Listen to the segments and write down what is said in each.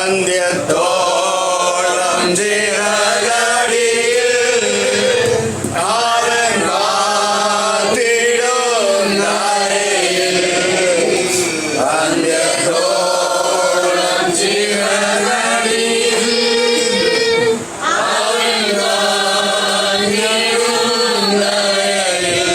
അന്ത്യത്തോളം ചിറകടിയിൽ അവൻ കാത്തിടും നരയിൽ. അന്ത്യത്തോളം ചിറകടിയിൽ അവൻ കാത്തിടും നരയിൽ.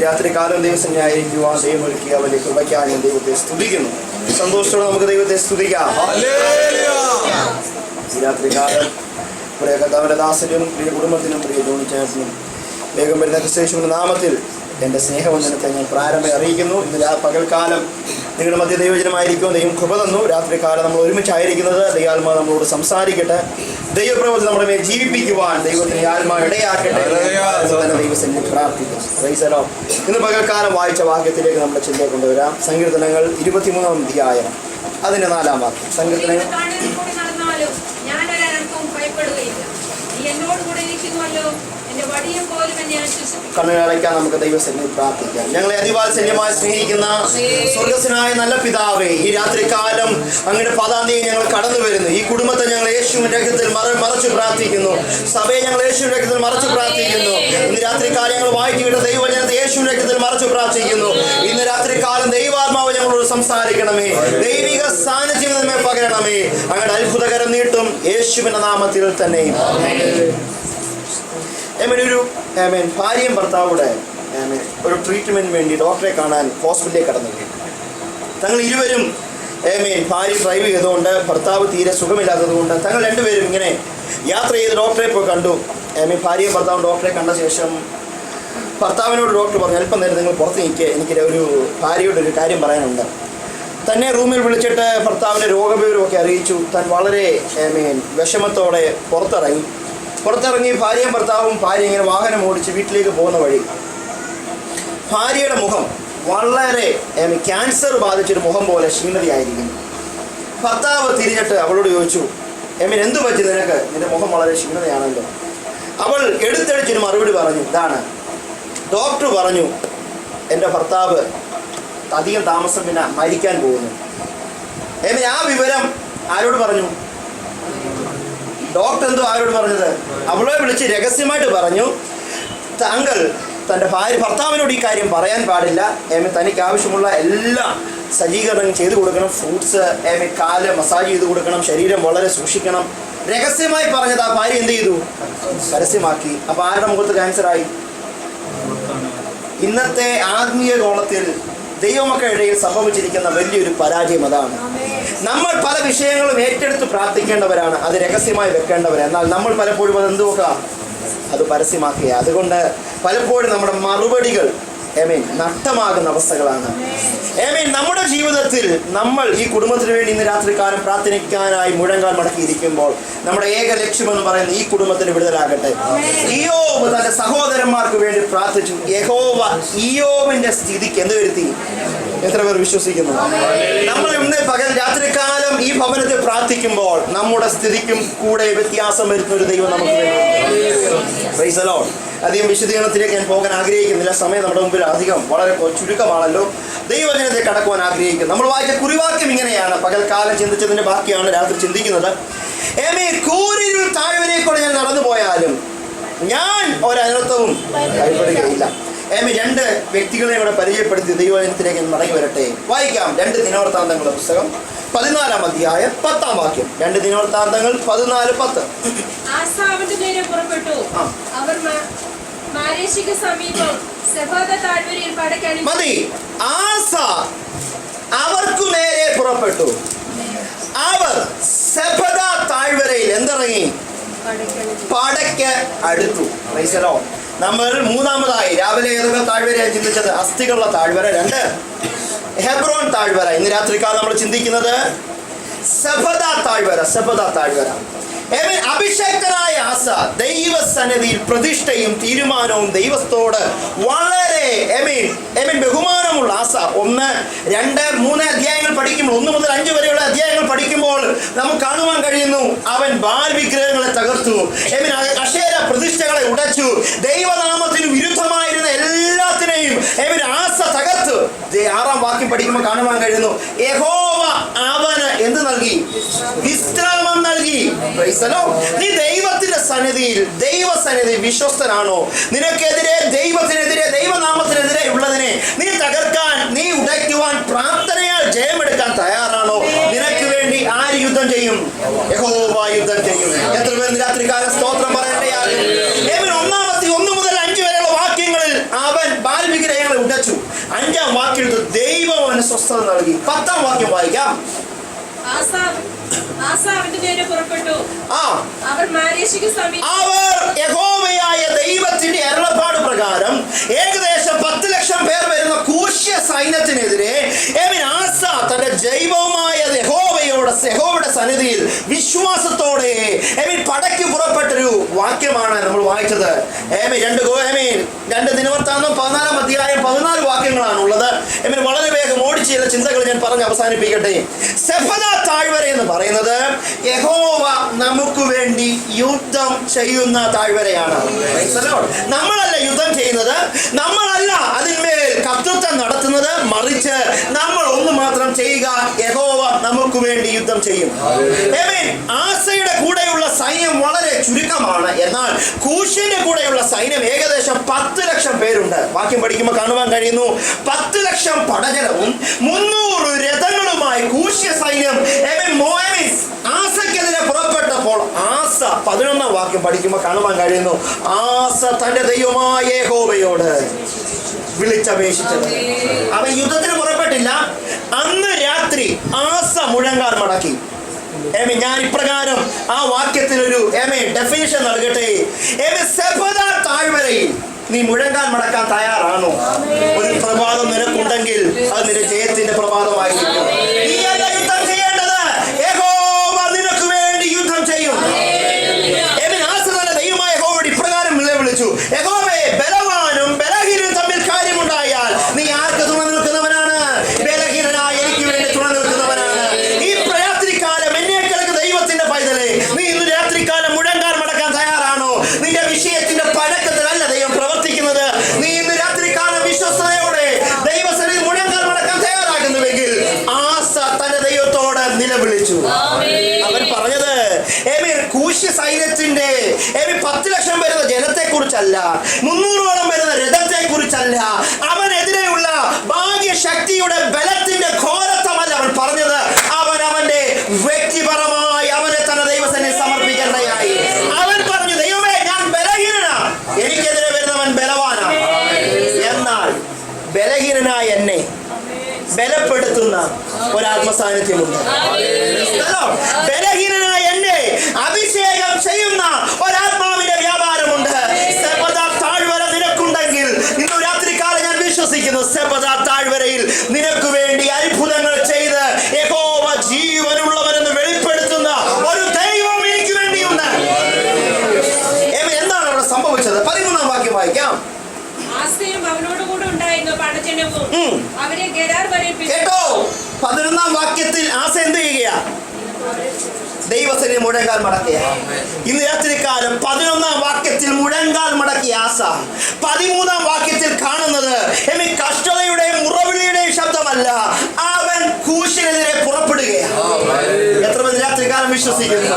രാത്രികാലം ദൈവസന്നിധിയായിരിക്കുവാൻ ദൈവം ഒരുക്കിയ വലിയ കൃപയ്ക്കായി ദൈവത്തെ സ്തുതിക്കുന്നു. സന്തോഷത്തോടെ നമുക്ക് ദൈവത്തെ സ്തുതിക്കാം. ഈ രാത്രികാലം പ്രിയ കർത്താവിന്റെ ദാസനും പ്രിയ കുടുംബത്തിനും പ്രിയ ജോണിച്ചേട്ടനും വേഗം വരുന്ന ക്രിസ്തുയേശുവിന്റെ നാമത്തിൽ എൻ്റെ സ്നേഹവന്ദനത്തെ ഞാൻ പ്രാരംഭം അറിയിക്കുന്നു. ഇന്ന് പകൽക്കാലം നിങ്ങളുടെ മധ്യ ദൈവജനമായിരിക്കും. ദൈവം കൃപ തന്നു. രാത്രികാലം നമ്മൾ ഒരുമിച്ചായിരിക്കുന്നത് ദൈവാത്മാവ് നമ്മളോട് സംസാരിക്കട്ടെ. ദൈവപ്രവൃത്തി നമ്മുടെ മേൽ ജീവിപ്പിക്കുവാൻ ദൈവത്തിന് ആത്മാവ് ഇടയാക്കട്ടെ. ദൈവസന്നിധി പ്രാർത്ഥിക്കും. ഇന്ന് പകൽക്കാലം വായിച്ച വാക്യത്തിലേക്ക് നമ്മുടെ ചിന്തയെ കൊണ്ടുവരാം. സങ്കീർത്തനങ്ങൾ 23-ാം അധ്യായം അതിന്റെ 4-ാം വാക്യം. സങ്കീർത്തനങ്ങൾ കണ്ണുകളടയ്ക്കാൻ നമുക്ക് ദൈവസന്നിധി പ്രാർത്ഥിക്കാം. ഞങ്ങളെ അതിവാത്സല്യമായി സ്നേഹിക്കുന്ന സ്വർഗസ്വനായ നല്ല പിതാവേ, ഈ രാത്രികാലം അങ്ങയുടെ പദാന്തിയിൽ ഞങ്ങൾ കടന്നു വരുന്നു. ഈ കുടുംബത്തെ ഞങ്ങൾ യേശുവിന്റെ രക്തത്തിൽ മറച്ചു പ്രാർത്ഥിക്കുന്നു. സഭയെ ഞങ്ങൾ യേശുവിന്റെ രക്തത്തിൽ മറച്ചു പ്രാർത്ഥിക്കുന്നു. ഇന്ന് രാത്രികാലം ഞങ്ങൾ വായിച്ചുവിട്ട ദൈവജനത്തെ യേശുവിന്റെ രക്തത്തിൽ മറച്ചു പ്രാർത്ഥിക്കുന്നു. ഇന്ന് രാത്രികാലം ദൈവാത്മാവ് ഞങ്ങളോട് സംസാരിക്കണമേ. ദൈവിക സാന്നിധ്യം നമ്മെ പകരണമേ. അങ്ങയുടെ അത്ഭുതകരം നീട്ടും യേശുവിന്റെ നാമത്തിൽ തന്നെ. ഒരു ഭാര്യയും ഭർത്താവൂടെ ഒരു ട്രീറ്റ്മെൻറ്റിന് വേണ്ടി ഡോക്ടറെ കാണാൻ ഹോസ്പിറ്റലിൽ കടന്നു. തങ്ങൾ ഇരുവരും ഭാര്യ ഡ്രൈവ് ചെയ്തുകൊണ്ട് ഭർത്താവ് തീരെ സുഖമില്ലാത്തതുകൊണ്ട് തങ്ങൾ രണ്ടുപേരും ഇങ്ങനെ യാത്ര ചെയ്ത് ഡോക്ടറെ പോയി കണ്ടു. ഭാര്യയും ഭർത്താവും ഡോക്ടറെ കണ്ട ശേഷം ഭർത്താവിനോട് ഡോക്ടർ പറഞ്ഞു, അല്പം നേരം നിങ്ങൾ പുറത്ത് നിൽക്കുക, എനിക്ക് ഒരു ഭാര്യയോട് ഒരു കാര്യം പറയാനുണ്ട്. തന്നെ റൂമിൽ വിളിച്ചിട്ട് ഭർത്താവിൻ്റെ രോഗവിവരമൊക്കെ അറിയിച്ചു. താൻ വളരെ വിഷമത്തോടെ പുറത്തിറങ്ങി ഭാര്യയും ഭർത്താവും ഭാര്യ ഇങ്ങനെ വാഹനം ഓടിച്ച് വീട്ടിലേക്ക് പോകുന്ന വഴി ഭാര്യയുടെ മുഖം വളരെ ക്യാൻസർ ബാധിച്ചൊരു മുഖം പോലെ ക്ഷീണതയായിരിക്കുന്നു. ഭർത്താവ് തിരിഞ്ഞിട്ട് അവളോട് ചോദിച്ചു, എന്തു പറ്റി നിനക്ക്? നിന്റെ മുഖം വളരെ ക്ഷീണതയാണല്ലോ. അവൾ എടുത്തടിച്ചൊരു മറുപടി പറഞ്ഞു, ഇതാണ്, ഡോക്ടർ പറഞ്ഞു എൻ്റെ ഭർത്താവ് അധികം താമസം പിന്നെ മരിക്കാൻ പോകുന്നു. ആ വിവരം ആരോട് പറഞ്ഞു? ഡോക്ടർ എന്തോ ആരോട് പറഞ്ഞത്? അവളെ വിളിച്ച് രഹസ്യമായിട്ട് പറഞ്ഞു, താങ്കൾ തൻ്റെ ഭർത്താവിനോട് ഈ കാര്യം പറയാൻ പാടില്ല. തനിക്ക് ആവശ്യമുള്ള എല്ലാ സജ്ജീകരണങ്ങളും ചെയ്തു കൊടുക്കണം. ഫ്രൂട്ട്സ്, കാല് മസാജ് ചെയ്ത് കൊടുക്കണം. ശരീരം വളരെ സൂക്ഷിക്കണം. രഹസ്യമായി പറഞ്ഞത് ആ ഭാര്യ എന്ത് ചെയ്തു? പരസ്യമാക്കി. അപ്പോൾ ആരുടെ മുഖത്ത് ക്യാൻസറായി? ഇന്നത്തെ ആത്മീയ കോളത്തിൽ ദൈവമക്കളുടെ ഇടയിൽ സംഭവിച്ചിരിക്കുന്ന വലിയൊരു പരാജയം അതാണ്. നമ്മൾ പല വിഷയങ്ങളും ഏറ്റെടുത്ത് പ്രാർത്ഥിക്കേണ്ടവരാണ്, അത് രഹസ്യമായി വെക്കേണ്ടവരാണ്. എന്നാൽ നമ്മൾ പലപ്പോഴും അത് എന്തുവാക്കുക? അത് പരസ്യമാക്കുക. അതുകൊണ്ട് പലപ്പോഴും നമ്മുടെ മറുപടികൾ നഷ്ടമാകുന്ന അവസ്ഥകളാണ്. നമ്മുടെ ജീവിതത്തിൽ നമ്മൾ ഈ കുടുംബത്തിന് വേണ്ടി ഇന്ന് രാത്രികാലം പ്രാർത്ഥിക്കാനായി മുഴങ്കാൽ മടക്കിയിരിക്കുമ്പോൾ നമ്മുടെ ഏക ലക്ഷ്യമെന്ന് പറയുന്നത് ഈ കുടുംബത്തിന് വിടുതലാകട്ടെ. ഇയ്യോബ് തന്റെ സഹോദരന്മാർക്ക് വേണ്ടി പ്രാർത്ഥിച്ചു. യഹോവ ഇയ്യോബിന്റെ സ്ഥിതിക്ക് എന്ത് വരുത്തി? എത്ര പേർ വിശ്വസിക്കുന്നു? നമ്മൾ ഇന്ന് പകൽ രാത്രികാലം ഈ ഭവനത്തിൽ പ്രാർത്ഥിക്കുമ്പോൾ നമ്മുടെ സ്ഥിതിക്കും കൂടെ വ്യത്യാസം വരുന്ന ഒരു ദൈവം നമുക്ക് വേണ്ടി. Price the Lord. അധികം വിശദീകരണത്തിലേക്ക് ഞാൻ പോകാൻ ആഗ്രഹിക്കുന്നില്ല. സമയം നമ്മുടെ മുമ്പിൽ അധികം വളരെ ചുരുക്കമാണല്ലോ. ദൈവജനത്തെ കടക്കുവാൻ ആഗ്രഹിക്കുന്നു. നമ്മൾ വായിച്ച കുറിവാക്യം ഇങ്ങനെയാണ്. പകൽക്കാലം ചിന്തിച്ചതിന്റെ ബാക്കിയാണ് രാത്രി ചിന്തിക്കുന്നത്. കൂരിരുൾ താഴ്വരയിൽക്കൂടെ ഞാൻ നടന്നു പോയാലും ഞാൻ ഒരനർത്ഥവും ഭയപ്പെടുകയില്ല. രണ്ട് വ്യക്തികളെ ഇവിടെ പരിചയപ്പെടുത്തി ദൈവജനത്തിലേക്ക് മടങ്ങി വരട്ടെ. വായിക്കാം 2 ദിനവൃത്താന്തങ്ങളുടെ പുസ്തകം 14-ാം അധ്യായം 10-ാം വാക്യം. 2 ദിനവൃത്താന്തങ്ങൾ 14:10. മതി. ആസ അവർക്കു നേരെ പുറപ്പെട്ടു. അവർ സെഫദ താഴ്വരയ്ക്ക് അടുത്തു. നമ്മൾ മൂന്നാമതായി രാവിലെ ഏതൊക്കെ താഴ്വരയാണ് ചിന്തിച്ചത്? അസ്ഥികളുടെ താഴ്വര. 2 ഹെബ്രോൻ താഴ്വര. ഇന്ന് രാത്രിക്കാലം നമ്മൾ ചിന്തിക്കുന്നത് സെബദ താഴ്വര. അഭിഷേക്തനായ ആസ ദൈവസന്നിധിയിൽ പ്രതിഷ്ഠയും തീരുമാനവും ദൈവത്തോട് വളരെ ബഹുമാനമുള്ള ആസ. 1, 2, 3 അധ്യായങ്ങൾ പഠിക്കുമ്പോൾ, 1 മുതൽ 5 വരെയുള്ള അധ്യായങ്ങൾ പഠിക്കുമ്പോൾ നമുക്ക് കാണുവാൻ കഴിയുന്നു, അവൻ ബാൽ വിഗ്രഹങ്ങളെ തകർത്തു, അശേര പ്രതിഷ്ഠകളെ ഉടച്ചു, ദൈവനാമത്തിന് വിരുദ്ധമായിരുന്ന എല്ലാത്തിനെയും ആസ തകർത്തു. 6-ാം വാക്യം പഠിക്കുമ്പോൾ കാണുവാൻ കഴിയുന്നു, യഹോവ അവന് എന്ത് നൽകി? വിശ്രാമം നൽകി. നീ ദൈവത്തിന്റെ സന്നിധിയിൽ വിശ്വസ്തനാണോ? നിനക്കെതിരെ, ദൈവത്തിനെതിരെ, ദൈവനാമത്തിനെതിരെ ഉള്ളതിനെ നീ തകർക്കാൻ, നീ ഉടയ്ക്കുവാൻ, പ്രാർത്ഥനയാൽ ജയമെടുക്കാൻ തയ്യാറാണോ? നിനക്ക് വേണ്ടി ആര് യുദ്ധം ചെയ്യും? യഹോവ യുദ്ധം ചെയ്യും. എത്ര പേർ രാത്രികാലം സ്തോത്രം പറയേണ്ടയാകും? 1 മുതൽ 5 വരെയുള്ള വാക്യങ്ങളിൽ അവൻ ബാൽ വിഗ്രഹങ്ങളെ ഉടച്ചു. 5-ാം വാക്യത്തിൽ ദൈവം അവന് സ്വസ്ഥത നൽകി. 10-ാം വാക്യം വായിക്കാം. അവർ യഹോവയായ ദൈവത്തിന്റെ അരുളപ്പാട് പ്രകാരം ഏകദേശം 10 ലക്ഷം പേർ വരുന്ന കൂശ്യ സൈന്യത്തിനെതിരെ ആസ തന്റെ ജൈവമായ യഹോവയുടെ സന്നിധിയിൽ വിശ്വാസത്തോടെ പടയ്ക്ക് പുറപ്പെട്ടൊരു വാക്യമാണ് നമ്മൾ വായിച്ചത്. 2 ദിനവൃത്താന്തം 14-ാം അധ്യായം 14 വാക്യങ്ങളാണുള്ളത്. വളരെ വേഗം ഓടിച്ച് ചില ചിന്തകൾ ഞാൻ പറഞ്ഞ് അവസാനിപ്പിക്കട്ടെ. സെബദ താഴ്വര എന്ന് പറയുന്നത് യഹോവ നമുക്ക് വേണ്ടി യുദ്ധം ചെയ്യുന്ന താഴ്വരയാണ്. നമ്മളല്ല യുദ്ധം ചെയ്യുന്നത്, നമ്മളല്ല അതിന്മേൽ കർത്തൃത്വം നടത്തുന്നത്, മറിച്ച് നമ്മൾ ഒന്ന് മാത്രം ചെയ്യുക, യഹോവ നമുക്ക് വേണ്ടി യുദ്ധം ചെയ്യും. ആസയുടെ കൂടെയുള്ള സൈന്യം വളരെ ചുരുക്കമാണ്. എന്നാൽ കൂശിന്റെ കൂടെയുള്ള സൈന്യം ഏകദേശം 10 ലക്ഷം പേരുണ്ട്. വാക്യം പഠിക്കുമ്പോൾ കാണുവാൻ കഴിയുന്നു, 10 ലക്ഷം പടജനവും 300 രഥങ്ങളുമായി കൂശ്യ സൈന്യം ആസക്കെതിരെ പുറപ്പെട്ടപ്പോൾ ആസ 11-ാം വാക്യം പഠിക്കുമ്പോൾ കാണുവാൻ കഴിയുന്നു, ആസ തന്റെ ദൈവമായ യഹോവയോട് വിളിച്ചപേക്ഷിച്ചത്. അവൻ യുദ്ധത്തിന് പുറപ്പെട്ടില്ല. അന്ന് രാത്രി ആസ മുഴങ്കാൽ മടക്കി. ഞാൻ ഇപ്രകാരം ആ വാക്യത്തിൽ ഒരു ഡെഫിനിഷൻ നൽകട്ടെ. സെബദ താഴ്വരയിൽ നീ മുഴങ്കാൽ മടക്കാൻ തയ്യാറാണോ? ഒരു പ്രഭാതം നിനക്കുണ്ടെങ്കിൽ അത് നിന്റെ ജയത്തിന്റെ പ്രഭാതമായിരിക്കും. നീയല്ല യുദ്ധം ചെയ്യേണ്ടത്, യഹോവ നിനക്ക് വേണ്ടി യുദ്ധം ചെയ്യും. ദൈവമായ യഹോവയോട് ഇപ്രകാരം വിളിച്ചു, യഹോവേ, ബലവാനും ബലഹീനനും തമ്മിൽ കാര്യമുണ്ടായാൽ നീ ആർക്ക് തുണ നിൽക്കുന്നവനാണ്? ബലഹീനനായ എനിക്ക് വേണ്ടി തുണ നിൽക്കുന്നവനാണ്. ഈ രാത്രികാലം എന്നെ കേൾക്കുന്ന ദൈവത്തിന്റെ പൈതലേ, നീ ഇന്ന് രാത്രികാലം മുഴങ്കാൽ മടക്കാൻ തയ്യാറാണോ? നിന്റെ വിഷയത്തിന്റെ പഴക്കത്തിലല്ല ദൈവം പ്രവർത്തിക്കുന്നത്. നീ ഇന്ന് രാത്രികാലം വിശ്വസ്തയോടെ ദൈവസന്നിധിയിൽ മുഴങ്കാൽ മടക്കാൻ തയ്യാറാകുന്നുവെങ്കിൽ ആസ തന്റെ ദൈവത്തോട് നിലവിളിച്ചു. അവൻ പറഞ്ഞത് കൂശ്യ സൈന്യത്തിന്റെ 10 ലക്ഷം വരുന്ന ജനത്തെ കുറിച്ചല്ല, 300ഓളം വരുന്ന രഥത്തെ കുറിച്ചല്ല, അവനെതിരെയുള്ള ഭാഗ്യശക്തിയുടെ ബലത്തിന്റെ ഘോരത്വമല്ല അവൻ പറഞ്ഞത്. അവന്റെ വ്യക്തിപരമായി അവനെ തന്നെ ദൈവസന്നിധിയിൽ സമർപ്പിക്കേണ്ടതായി. അവൻ പറഞ്ഞു, ദൈവമേ, ഞാൻ ബലഹീനനാ, എനിക്കെതിരെ വരുന്നവൻ ബലവാനാണ്. എന്നാൽ ബലഹീനനായ എന്നെ ബലപ്പെടുത്തുന്ന ഒരാത്മസാന്നിധ്യമുണ്ട്. ബലഹീനനായ എന്നെ അഭിഷേകം ചെയ്യുന്ന ഒരാത്മാവിന്റെ വ്യാപാരമുണ്ട്. സെബദ താഴ്വര നിനക്കുണ്ടെങ്കിൽ ഇന്ന് രാത്രികാലം ഞാൻ വിശ്വസിക്കുന്നു, സെബദ താഴ്വരയിൽ നിനക്ക് വേണ്ടി അത്ഭുതങ്ങൾ ചെയ്ത് യഹോവ ജീവനുള്ളവനെന്ന് വെളിപ്പെടുത്തുന്ന ഒരു ദൈവം എനിക്ക് വേണ്ടിയുണ്ട്. എന്താണ് അവിടെ സംഭവിച്ചത്? 13-ാം വാക്യം വായിക്കാം. കേട്ടോ, 11-ാം വാക്യത്തിൽ ആസ എന്ത് ചെയ്യുക? ദൈവസന്നിധിയിൽ മുഴങ്കാൽ മടക്കിയ. ഇന്ന് രാത്രികാലം 11-ാം വാക്യത്തിൽ മുഴങ്കാൽ മടക്കിയ ആസ 13-ാം വാക്യത്തിൽ കാണുന്നത് കഷ്ടതയുടെയും മുറവിളിയുടെയും ശബ്ദമല്ല, അവൻ കൂശിനെതിരെ പുറപ്പെടുകയാണ്. എത്ര പേർ രാത്രികാലം വിശ്വസിക്കുന്നു?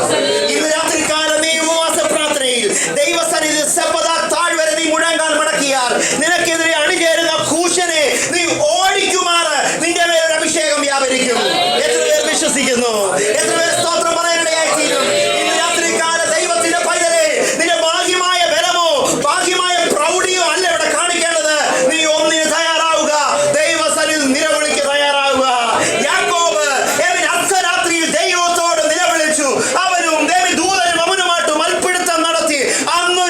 ഇന്ന് രാത്രികാലം ഈ ഉപവാസ പ്രാർത്ഥനയിൽ ദൈവസന്നിധിയിൽ സെബദ താഴ്വര നീ മുഴങ്കാൽ മടക്കിയാൽ നിനക്കെതിരെ അണിചേരുന്ന കൂശനെ നീ ഓടിക്കുമാറ് നിന്റെ മേലൊരു അഭിഷേകം വ്യാപരിക്കും. എത്ര പേർ വിശ്വസിക്കുന്നു? എത്ര പേർ സ്തോത്രം പറയാനിടയായിത്തീരും? ഇന്ന് രാത്രികാല ദൈവത്തിന്റെ പൈതലേ, നിന്റെ ബാഹ്യമായ ബലമോ ബാഹ്യമായ പ്രൗഢിയോ അല്ല ഇവിടെ കാണിക്കേണ്ടത്. നീ ഒന്നിന് തയ്യാറാവുക, ദൈവസന്നിധിയിൽ നിലവിളിക്ക് തയ്യാറാവുക. യാക്കോബ് അർദ്ധരാത്രിയിൽ ദൈവത്തോട് നിലവിളിച്ചു. അവനും ദൂതനും അവനുമായിട്ട് മൽപ്പിടുത്തം നടത്തി. അന്ന്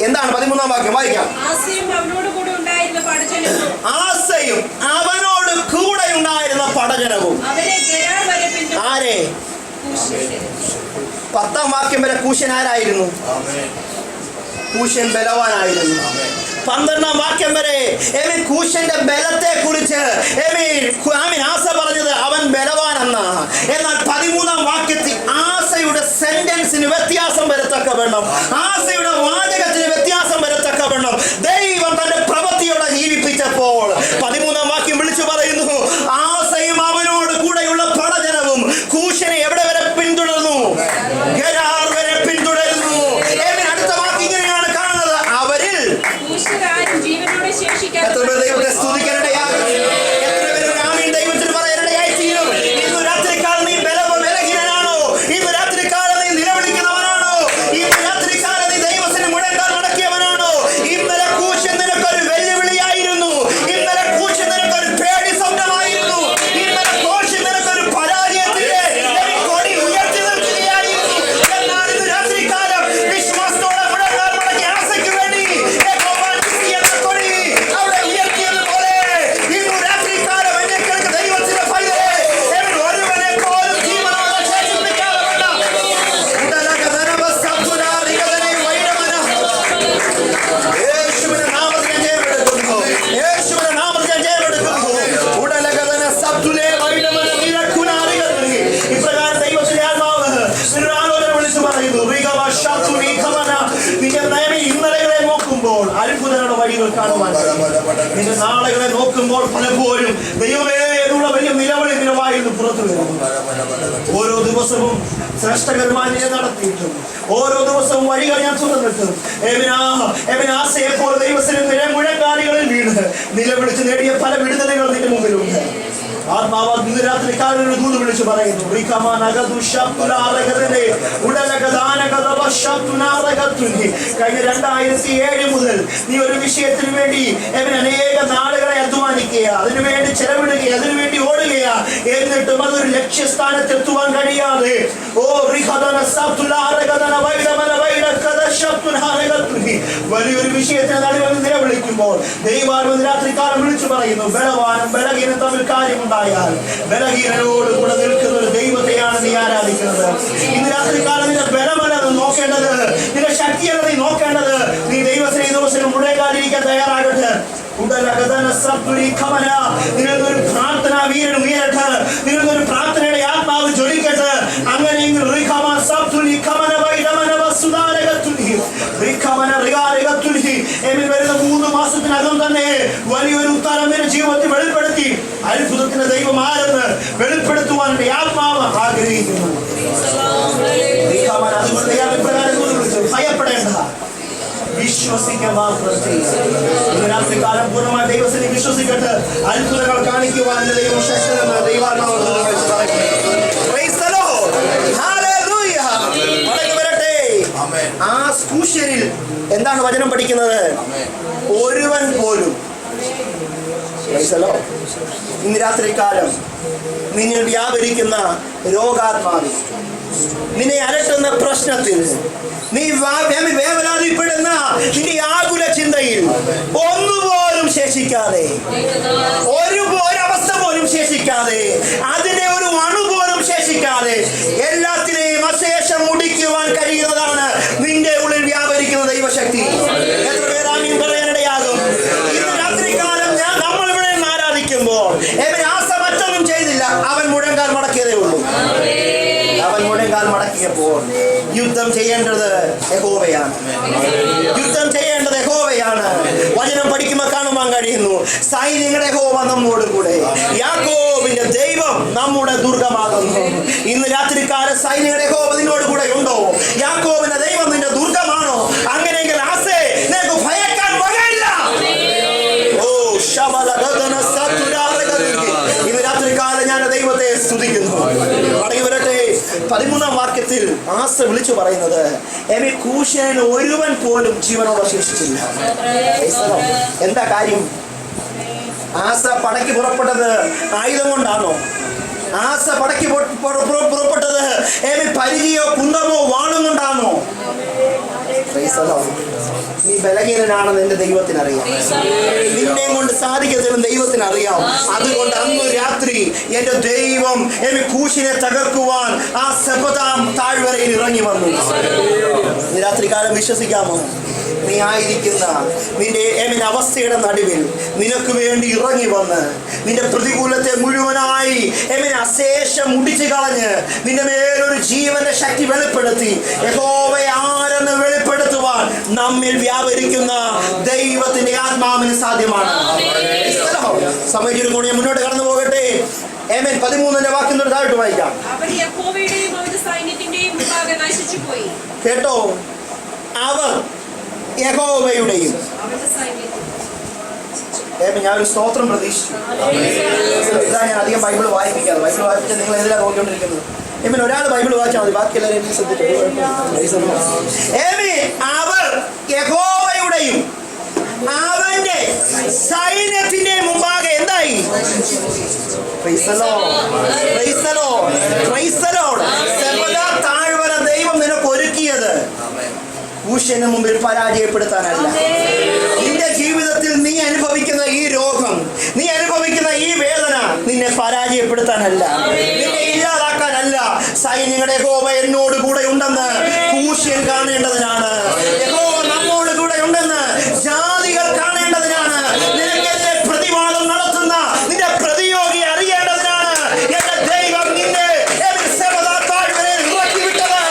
എന്താണ് 13-ാം വാക്യം? വായിക്കാം. ആസയും അവനോട് കൂടെ ഉണ്ടായിരുന്ന പടജനവും ആസയും അവനോട് കൂടെ ഉണ്ടായിരുന്ന പടജനവും അവരെ ഗെരാർ വരെ പിന്തുടർന്നു. ആരെ? കൂശിനെ. 10-ാം വാക്യം വരെ കൂശൻ ആരായിരുന്നു? കൂശൻ ബലവാനായിരുന്നു. 12-ാം വാക്യം വരെ കൂശന്റെ ബലത്തെ കുറിച്ച് ആസ പറഞ്ഞത് അവൻ ബലവാനെന്നാ. എന്നാൽ 13-ാം വാക്യത്തിൽ ആസയുടെ സെന്റൻസിന് വ്യത്യാസം വരത്തക്കവണ്ണം, ആസയുടെ വാചകത്തിന് വ്യത്യാസം വരത്തക്കവണ്ണം ദൈവം തന്റെ പ്രവൃത്തിയോടെ ജീവിപ്പിച്ചപ്പോൾ 13-ാം വാക്യം വിളിച്ചു പറയുന്നു, ആസയും അവനോട് കൂടെയുള്ള പടജനവും കൂശനെ എവിടെ വരെ പിന്തുടർന്നു? ഗെരാർ വരെ പിന്തുടരുന്നു. അടുത്ത വാക്യം ഇങ്ങനെയാണ് കാണുന്നത്, അവരിൽ ജീവനോടെ ശേഷിക്കാതെ ദൈവത്തെ സ്തുതിക്കാനിടയാകും. എത്ര പേര് ആമേൻ ദൈവത്തിന് പറയാനിടയായി തീരും. ഇന്ന് രാത്രിക്കാലം നീ ബലഹീനനാണോ? ഇന്ന് രാത്രിക്കാലം നീ നിലവിളിക്കുന്നവനാണോ? ഇന്ന് രാത്രിക്കാലം നീ ദൈവത്തിന് മുഴങ്കാൽ മടക്കിയവനാണോ? ഇന്നലെ കൂശൻ നിനക്കൊരു വെല്ലുവിളിയായിരുന്നു. ഇന്നലെ കൂശൻ നിനക്കൊരു പേടി സ്വപ്നമായിരുന്നു. ഇന്നലെ കൂശൻ നിനക്കൊരു പരാജയത്തിന്റെ കൊടി ഉയർത്തി നിർത്തുകയായിരുന്നു. എന്നാൽ ഇന്ന് രാത്രിക്കാലം വിശ്വാസത്തോടെ മുഴങ്കാൽ മടക്കി ആസയ്ക്ക് വേണ്ടി അവിടെ ഉയർത്തിയതുപോലെ ഇന്ന് രാത്രിക്കാലം എന്നെ കേൾക്കുന്ന ദൈവത്തിന്റെ പൈതലേ, ഒരുവനെ പോലും ജീവനോടെ ശേഷിപ്പിക്കാതെ യേശുവിന്റെ നാമത്തിൽ ഞാൻ ജയമെടുക്കുന്നു. യേശുവിന്റെ നാമത്തിൽ ഞാൻ ജയമെടുക്കുന്നു. ഉടലകഥന സബ്തുലേ വൈഡമന നിരക്കുനാരികത്തുനി. ഇപ്രകാരം ദൈവത്തിന്റെ ആത്മാവ് ഒരു ആലോചന വിളിച്ചു പറയുന്നു, നിന്റെ ഇന്നലകളെ നോക്കുമ്പോൾ അത്ഭുതങ്ങളുടെ വഴികൾ കാണുവാൻ, നിന്റെ നാളുകളെ നോക്കുമ്പോൾ പലപ്പോഴും ദൈവമേ എന്നുള്ള വലിയ നിലവായി പുറത്തു വരുന്നു. ഓരോ ദിവസവും ശ്രേഷ്ഠകരമായി ഞാൻ നടത്തിയിട്ടും ഓരോ ദിവസവും വഴികൾ ഞാൻ തുറന്നിട്ടും ആസയെപ്പോലെ ദൈവത്തിന് മുഴങ്കാലികളിൽ വീണ് നിലവിളിച്ച് നേടിയ പല വിടുതലുകൾ നിന്റെ മുമ്പിലുണ്ട്. ആത്മാവ് ഇന്ന് രാത്രിക്കാലം ഒരു ദൂത് വിളിച്ചു പറയുന്നു, കഴിഞ്ഞ 2007 മുതൽ നീ ഒരു വിഷയത്തിന് വേണ്ടി അനേക നാളുകളെ അധ്വാനിക്കുക, അതിനുവേണ്ടി ചെലവിടുക, അതിനുവേണ്ടി ഓടുക, എന്നിട്ടും അതൊരു ലക്ഷ്യസ്ഥാനത്തെത്തുവാൻ കഴിയാതെ വലിയൊരു വിഷയത്തിന് നടുവിൽ നിലവിളിക്കുമ്പോൾ ദൈവാത്മാവ് രാത്രികാലം വിളിച്ചു പറയുന്നു, ബലവാനും ബലഹീനും തമ്മിൽ കാര്യമുണ്ടായാൽ ബലഹീനനോട് കൂടെ നിൽക്കുന്ന ഒരു ദൈവത്തെയാണ് നീ ആരാധിക്കുന്നത്. ഇന്ന് രാത്രികാലം നിന്റെ ബലമല്ല നോക്കേണ്ടത്, നിന്റെ ശക്തിയല്ല നീ നോക്കേണ്ടത്. നീ ദൈവത്തിന് ഈ ദിവസം മുഴങ്കാലിരിക്കാൻ തയ്യാറാകട്ടെ. നിങ്ങൾക്കൊരു പ്രാർത്ഥനാ വീരൻ ഉയരട്ടെ, നിങ്ങൾക്കൊരു പ്രാർത്ഥനയുടെ ആത്മാവ് ജ്വലിക്കട്ടെ. അങ്ങനെയെങ്കിൽ വരുന്ന 3 മാസത്തിനകം തന്നെ വലിയൊരു ഉത്തരം എന്റെ ജീവിതത്തിൽ വെളിപ്പെടുത്തി അത്ഭുതത്തിന്റെ ദൈവം ആരെന്ന് വെളിപ്പെടുത്തുവാൻ എന്റെ ആത്മാവ് ആഗ്രഹിക്കുന്നു. അതുകൊണ്ട് ഭയപ്പെടേണ്ട, വിശ്വസിക്കുക മാത്രം ചെയ്യുക. രാത്രികാലം പൂർണ്ണമായി ദൈവത്തിനെ വിശ്വസിക്കട്ടെ. അത്ഭുതങ്ങൾ കാണിക്കുവാൻ എന്റെ ദൈവം ശക്തനെന്ന് ദൈവാത്മാവ് ആ കൂശനിൽ എന്താണ് വചനം പഠിക്കുന്നത്? ഒരുവൻ പോലും. ഇന്ന് രാത്രികാലം നിങ്ങൾ വ്യാപരിക്കുന്ന രോഗാത്മാവിൽ, നിന്നെ അലട്ടുന്ന പ്രശ്നത്തിൽ, നീ വേവലാതിപ്പെടുന്ന നിന്റെ ആകുല ചിന്തയിൽ ഒന്നുപോലും ശേഷിക്കാതെ, ഒരവസ്ഥ പോലും ശേഷിക്കാതെ, അതിന്റെ ഒരു അണു പോലും ശേഷിക്കാതെ എല്ലാത്തിനെയും അശേഷം മുടിക്കുവാൻ കഴിയുന്നതാണ് നിന്റെ ഉള്ളിൽ വ്യാപരിക്കുന്ന ദൈവശക്തി. എത്ര പേർ ആമീൻ പറയാനിടയാകും? ഇന്ന് രാത്രികാലം നമ്മൾ ഇവിടെ ആരാധിക്കുമ്പോൾ ആസ മറ്റൊന്നും ചെയ്തില്ല, അവൻ മുഴങ്കാൽ മടക്കിയതേ ഉള്ളൂ. അവൻ മുഴങ്കാൽ മടക്കിയപ്പോൾ യുദ്ധം ചെയ്യേണ്ടത് യഹോവയാണ്. യുദ്ധം ചെയ്യേണ്ടത് യഹോവയാണ്. വചനം പഠിക്കുമ്പോൾ കാണുവാൻ കഴിയുന്നു, സൈന്യങ്ങളുടെ യഹോവ നമ്മോട് കൂടെ, യാക്കോബിന്റെ ദൈവം നമ്മുടെ ദുർഗമാകുന്നു. ഇന്ന് രാത്രിക്കാല സൈന്യങ്ങളുടെ യഹോവ നിന്നോട് കൂടെ ഉണ്ടോ? യാക്കോബിന്റെ ദൈവം നിന്റെ ദുർഗമാണോ? അങ്ങനെയെങ്കിൽ ആസേ നിനക്ക് ഭയക്കാൻ വകയില്ല. ഇന്ന് രാത്രികാലം ഞാൻ ദൈവത്തെ സ്തുതിക്കുന്നു. മടങ്ങി വരട്ടെ. 13-ാം വാക്യത്തിൽ ആസ വിളിച്ചു പറയുന്നത്, കൂശന് ഒരുവൻ പോലും ജീവനോടെ ശേഷിച്ചില്ല. എന്താ കാര്യം? ആസ പടയ്ക്ക് പുറപ്പെട്ടത് ആയുധം കൊണ്ടാണോ? ആസ പടയ്ക്ക് പുറപ്പെട്ടത് പരിചയോ കുന്തമോ വാളും കൊണ്ടാണോ? നീ ബലഹീനനാണെന്ന് എന്റെ ദൈവത്തിന് അറിയാം. നിന്നെ കൊണ്ട് സാധിക്കത്തില്ലെന്ന് ദൈവത്തിന് അറിയാം. അതുകൊണ്ട് അന്ന് രാത്രി എന്റെ ദൈവം എന്നെ കൂശിനെ തകർക്കുവാൻ ആ സെബദാം താഴ്വരയിൽ ഇറങ്ങി വന്നു. ഈ രാത്രി കാലം വിശ്വസിക്കാമോ? നീ ആയിരിക്കുന്ന നിന്റെ അവസ്ഥയുടെ നടുവിൽ നിനക്ക് വേണ്ടി ഇറങ്ങി വന്ന് നിന്റെ പ്രതികൂലത്തെ മുഴുവനായി അശേഷം മുടിച്ചു കളഞ്ഞ് നിന്റെ മേലൊരു ജീവന്റെ ശക്തി വെളിപ്പെടുത്തി യഹോവയെ ആരെന്ന് വെളിപ്പെടുത്തുവാൻ നമ്മിൽ വ്യാപരിക്കുന്ന ദൈവത്തിന്റെ ആത്മാവിന് സാധ്യമാണ്. സമയം കൊണ്ട് ഞാൻ മുന്നോട്ട് കടന്നു പോകട്ടെ. 13 വാക്യം താഴോട്ട് വായിക്കാം. കേട്ടോ, അവർ യഹോവയുടെയും ഞാനൊരു സ്തോത്രം പ്രതീക്ഷിച്ചു. ഇതാ ഞാൻ അധികം ബൈബിൾ വായിപ്പിക്കാതെ. ബൈബിൾ വായിപ്പിച്ചാൽ നിങ്ങൾ എന്തിനാണ് നോക്കിക്കൊണ്ടിരിക്കുന്നത്? ഒരാൾ ബൈബിൾ വായിച്ചാൽ മതി, ബാക്കി എല്ലാവരും ശ്രദ്ധിച്ചു. അവർ യഹോവയുടെയും അവന്റെ സൈന്യത്തിന്റെ മുമ്പാകെ എന്തായി? താഴ്വര ദൈവം നിനക്ക് ഒരുക്കിയത് കൂശന് മുമ്പിൽ പരാജയപ്പെടുത്താനല്ല. നിന്റെ ജീവിതത്തിൽ നീ അനുഭവിക്കുന്ന ഈ രോഗം, നീ അനുഭവിക്കുന്ന ഈ വേദന നിന്നെ പരാജയപ്പെടുത്താനല്ല, നിന്നെ ഇല്ലാതാക്കാനല്ല. സൈന്യങ്ങളുടെ യഹോവ എന്നോട് കൂടെ ഉണ്ടെന്ന് കൂശൻ കാണേണ്ടതിനാണ്. യഹോവ നമ്മോട് കൂടെ ഉണ്ടെന്ന് ജാതികൾ കാണേണ്ടതിനാണ്. നിനക്കെതിരെ പ്രതിവാദം നടത്തുന്ന നിന്റെ പ്രതിയോഗി അറിയേണ്ടതിനാണ് എന്റെ ദൈവം നിന്നെ താഴ്വരയിൽ ഇറക്കി വിട്ടത്.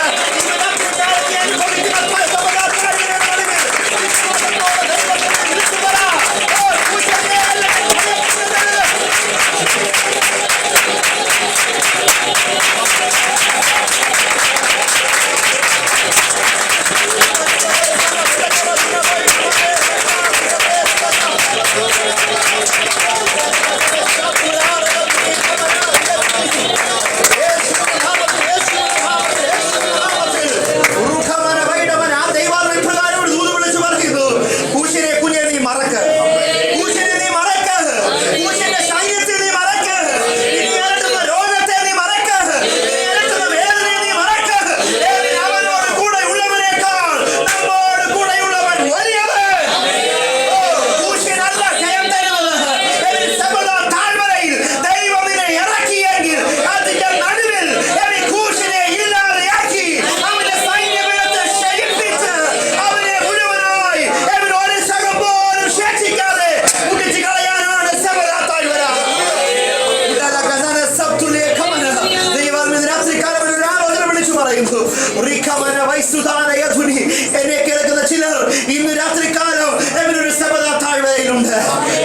എന്നെ കേൾക്കുന്ന ചിലർ ഇന്ന് രാത്രികാലം ഒരു സബദ താഴ്വരയിലുണ്ട്.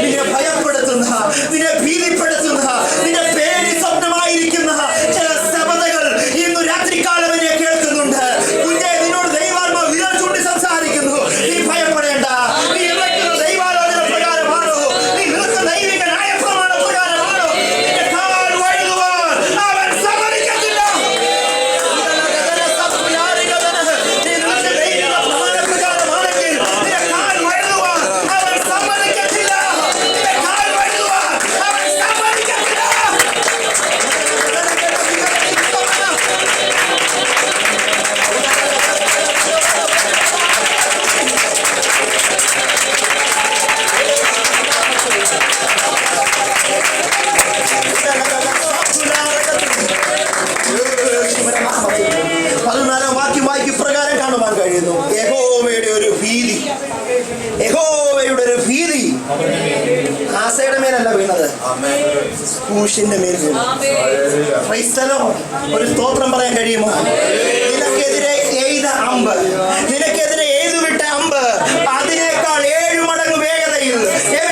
നിന്നെ ഭയപ്പെടുത്തുന്ന, നിന്നെ ഭീതിപ്പെടുത്തുന്ന, നിന്റെ പേടി സ്വപ്നമായിരിക്കുന്ന ചില സബദകൾ ഇന്ന് രാത്രികാലം എന്നെ കേൾക്കുന്നുണ്ട്. കുഞ്ഞെ, നിന്നോട് ദൈവാത്മാ വിരൽ ചൂണ്ടി സംസാരിക്കുന്നു. നീ ഭയപ്പെടേണ്ട. നീ നിൽക്കുന്ന ദൈവാലോചന പ്രകാരമാണോ? നീ നിൽക്കുന്ന ദൈവിക ന്യായപ്രമാണ പ്രകാരമാണോ? നിന്റെ കാൽ വഴുതുവാൻ അവൻ സമ്മതിക്കത്തില്ല. ആസയുടെ മേലല്ല വീണത്, കൂശിന്റെ മേൽ വീണു. ഒരു സ്തോത്രം പറയാൻ കഴിയുമോ? നിനക്കെതിരെ എയ്ത അമ്പ്, നിനക്കെതിരെ എയ്തുവിട്ട അമ്പ് അതിനേക്കാൾ 7 മടങ്ങ് വേഗതയിൽ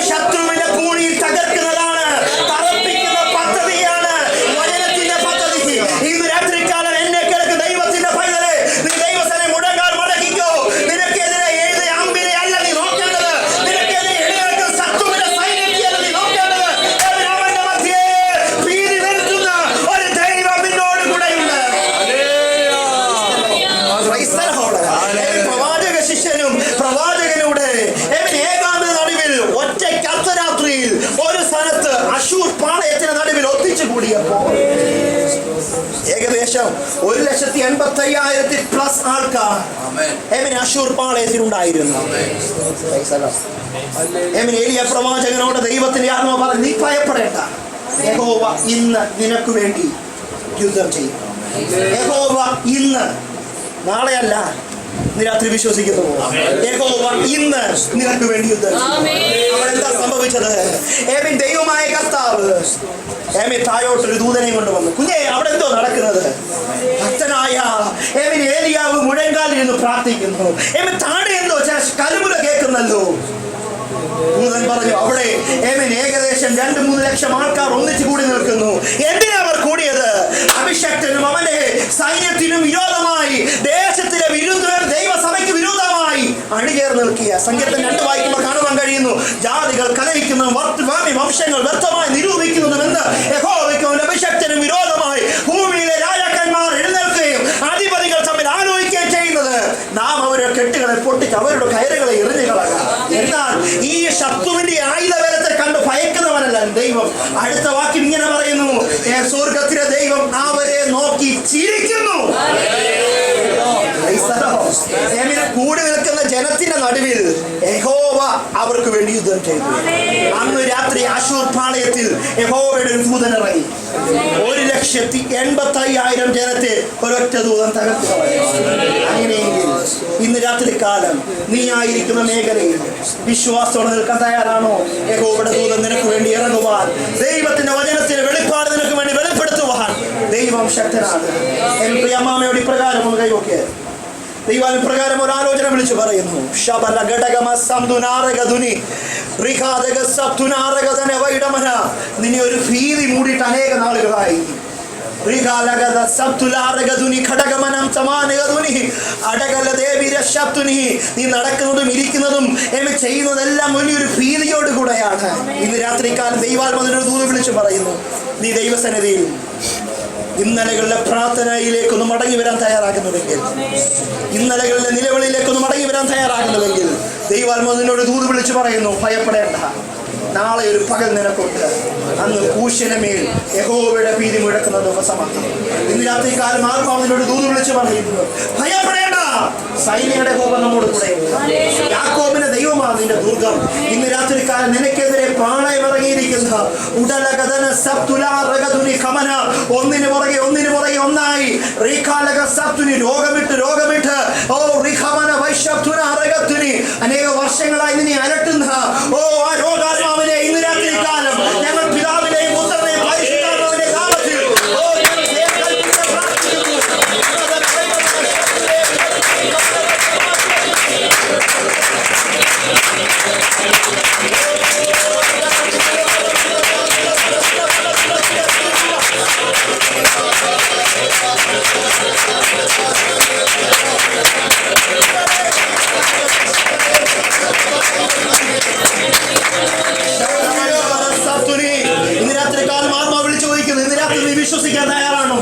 ശത്രുവിന്റെ പൂണിയിൽ തകർക്കുന്നതാണ്. തറപ്പിക്കുന്ന പദ്ധതിയാണ് വചനത്തിന്റെ പദ്ധതി. ഇന്ന് രാത്രികാലം എന്നെ കേൾക്കുന്ന ദൈവത്തിന്റെ പൈതലെ, നീ ദൈവസനെ മുടങ്ങാൻ മുടക്കിക്കോ. നിനക്കെതിരെ എഴുത അമ്പിനെ അല്ല നീ നോക്കേണ്ടത്, നിനക്കെതിരെ എഴുന്നേൽക്കുന്ന ശത്രുവിന്റെ സൈന്യത്തെയല്ല നീ നോക്കേണ്ടത്. അവന്റെ മധ്യേ ഭീതി വരുത്തുന്ന ഒരു ദൈവം നിന്നോട് കൂടെയുണ്ട്. പ്രവാചക ഏകദേശം 1,85,000+ ആൾക്കാർ അശൂർ പാളയത്തിലുണ്ടായിരുന്നു. ഏലിയ പ്രവാചകനോട് ദൈവത്തിന്റെ ആത്മാവ് പറഞ്ഞു, നീ ഭയപ്പെടേണ്ട, യഹോവ ഇന്ന് നിനക്ക് വേണ്ടി യുദ്ധം ചെയ്യും. യഹോവ ഇന്ന്, നാളെയല്ല, ഇന്ന് രാത്രി വിശ്വസിക്കുന്നു. യഹോവ ഇന്ന് നിനക്ക് വേണ്ടി യുദ്ധം ചെയ്യും. അവിടെ എന്താ സംഭവിച്ചത്? ദൈവമായ കർത്താവ് താഴോട്ടൊരു ദൂതനെ കൊണ്ടുവന്നു. കുഞ്ഞേ, അവിടെ എന്തോ നടക്കുന്നത്? ഭക്തനായ ഏലിയാവ് മുഴങ്കാലിരുന്ന് പ്രാർത്ഥിക്കുന്നു. താഴെ എന്തോ കരുമുല കേൾക്കുന്നല്ലോ. ദൂതൻ പറഞ്ഞു, അവിടെ ഏകദേശം 2-3 ലക്ഷം ആൾക്കാർ ഒന്നിച്ചു കൂടി നിൽക്കുന്നു. എന്തിനാ അവർ കൂടിയത്? അഭിഷക്തനും അവന്റെ സൈന്യത്തിനും വിരോധമായി, ദേശത്തിലെ വിരുദ്ധർ ദൈവസഭയ്ക്ക് വിരോധമായി അണിചേർന്ന് നിൽക്കുക. സങ്കീർത്തനം 2 വായിക്കുമ്പോൾ കാണുവാൻ കഴിയുന്നു, ജാതികൾ കലഹിക്കുന്നതും വംശങ്ങൾ വ്യർത്ഥമായി നിരൂപിക്കുന്നതും എന്ന് യഹോവയ്ക്കും അഭിഷക്തനും വിരോധമായി ഭൂമിയിലെ രാജാക്കന്മാർ എഴുന്നേൽക്കുകയും അധിപതികൾ തമ്മിൽ ആലോചിക്കുകയും ചെയ്യുന്നത്. നാം അവരുടെ കെട്ടുകളെ പൊട്ടിച്ച് അവരുടെ കയറുകളെ എറിഞ്ഞു കളയാം. എന്നാൽ ഈ ശത്രുവിന്റെ ആയുധബലത്തെ കണ്ട് ഭയക്കുന്നവനല്ല ദൈവം. അടുത്ത വാക്യം ഇങ്ങനെ പറയുന്നു, സ്വർഗത്തിലെ ദൈവം അവരെ നോക്കി ചിരിക്കുന്നു. കൂടി നിൽക്കുന്ന ജനത്തിന്റെ നടുവിൽ യഹോവ അവർക്ക് വേണ്ടി യുദ്ധം ചെയ്തു. അന്ന് രാത്രി അശൂർ പാളയത്തിൽ യഹോവയുടെ ഒരു ദൂതൻ ഇറങ്ങി. 1,85,000 ജനത്തെ ഒരൊറ്റ ദൂതൻ തകർത്തു കളഞ്ഞു. അങ്ങനെയെങ്കിൽ ഇന്ന് രാത്രി കാലം നീ ആയിരിക്കുന്ന മേഖലയിൽ വിശ്വാസത്തോടെ നിൽക്കാൻ തയ്യാറാണോ? യഹോവയുടെ ദൂതൻ നിനക്ക് വേണ്ടി ഇറങ്ങുവാൻ, ദൈവത്തിന്റെ വചനത്തിന്റെ വെളിപ്പാട് നിനക്ക് വേണ്ടി വെളിപ്പെടുത്തുവാൻ ദൈവം ശക്തനാണ്. എന്റെ അമ്മാമയോട് ഇപ്രകാരം ഒന്ന് കൈവോക്കിയ ദൈവം ഇപ്രകാരം ഒരു ആലോചന വിളിച്ചു പറയുന്നു. നിന്നെ ഒരു ഭീതി മൂടിയിട്ട് അനേക നാളുകളായി. നീ നടക്കുന്നതും ഇരിക്കുന്നതും ചെയ്യുന്നതെല്ലാം വലിയൊരു ഭീതിയോട് കൂടെയാണ്. ഇന്ന് രാത്രിക്കാലം ദൈവാത്മാവിന്റെ ദൂത് വിളിച്ചു പറയുന്നു, നീ ദൈവസന്നിധിയിൽ ഇന്നലകളിലെ പ്രാർത്ഥനയിലേക്കൊന്ന് മടങ്ങി വരാൻ തയ്യാറാകുന്നുവെങ്കിൽ, ഇന്നലകളിലെ നിലവിളിയിലേക്കൊന്ന് മടങ്ങി വരാൻ തയ്യാറാകുന്നുവെങ്കിൽ ദൈവാത്മാവ് നിന്നോട് ദൂത് വിളിച്ചു പറയുന്നു, ഭയപ്പെടേണ്ട, നാളെ ഒരു പകൽ നിനക്കുണ്ട്. അന്ന് കൂശിനമേൽ യഹോവയുടെ ഭീതി മുഴക്കുന്ന ദിവസമാണ്. ഇന്ന് രാത്രി കാലം ആത്മാവിനോട് ദൂത് വിളിച്ചു പറയുന്നു, ഭയപ്പെടേണ്ട, സൈന്യങ്ങളുടെ യഹോവ നമ്മോട് കൂടെ. യാക്കോബിന്റെ ദൈവമാണ് നിന്റെ ദുർഗം. ഇന്ന് രാത്രി കാലം നിനക്കെതിരെ പാളയം ഇറങ്ങിയിരിക്കുന്ന ഒന്നിനു പുറകെ ഒന്നായി രോഗമിട്ട് അനേക വർഷങ്ങളായി നിന്നെ അലട്ടുന്ന ആ രോഗാത്മാവിനെ ഇന്ന് രാത്രി കാലം ഞങ്ങൾ പിതാവിനെയും പുത്രനെയും പരിശുദ്ധാത്മാവിന്റെ നാമത്തിൽ വിശ്വസിക്കാൻ തയ്യാറാണോ?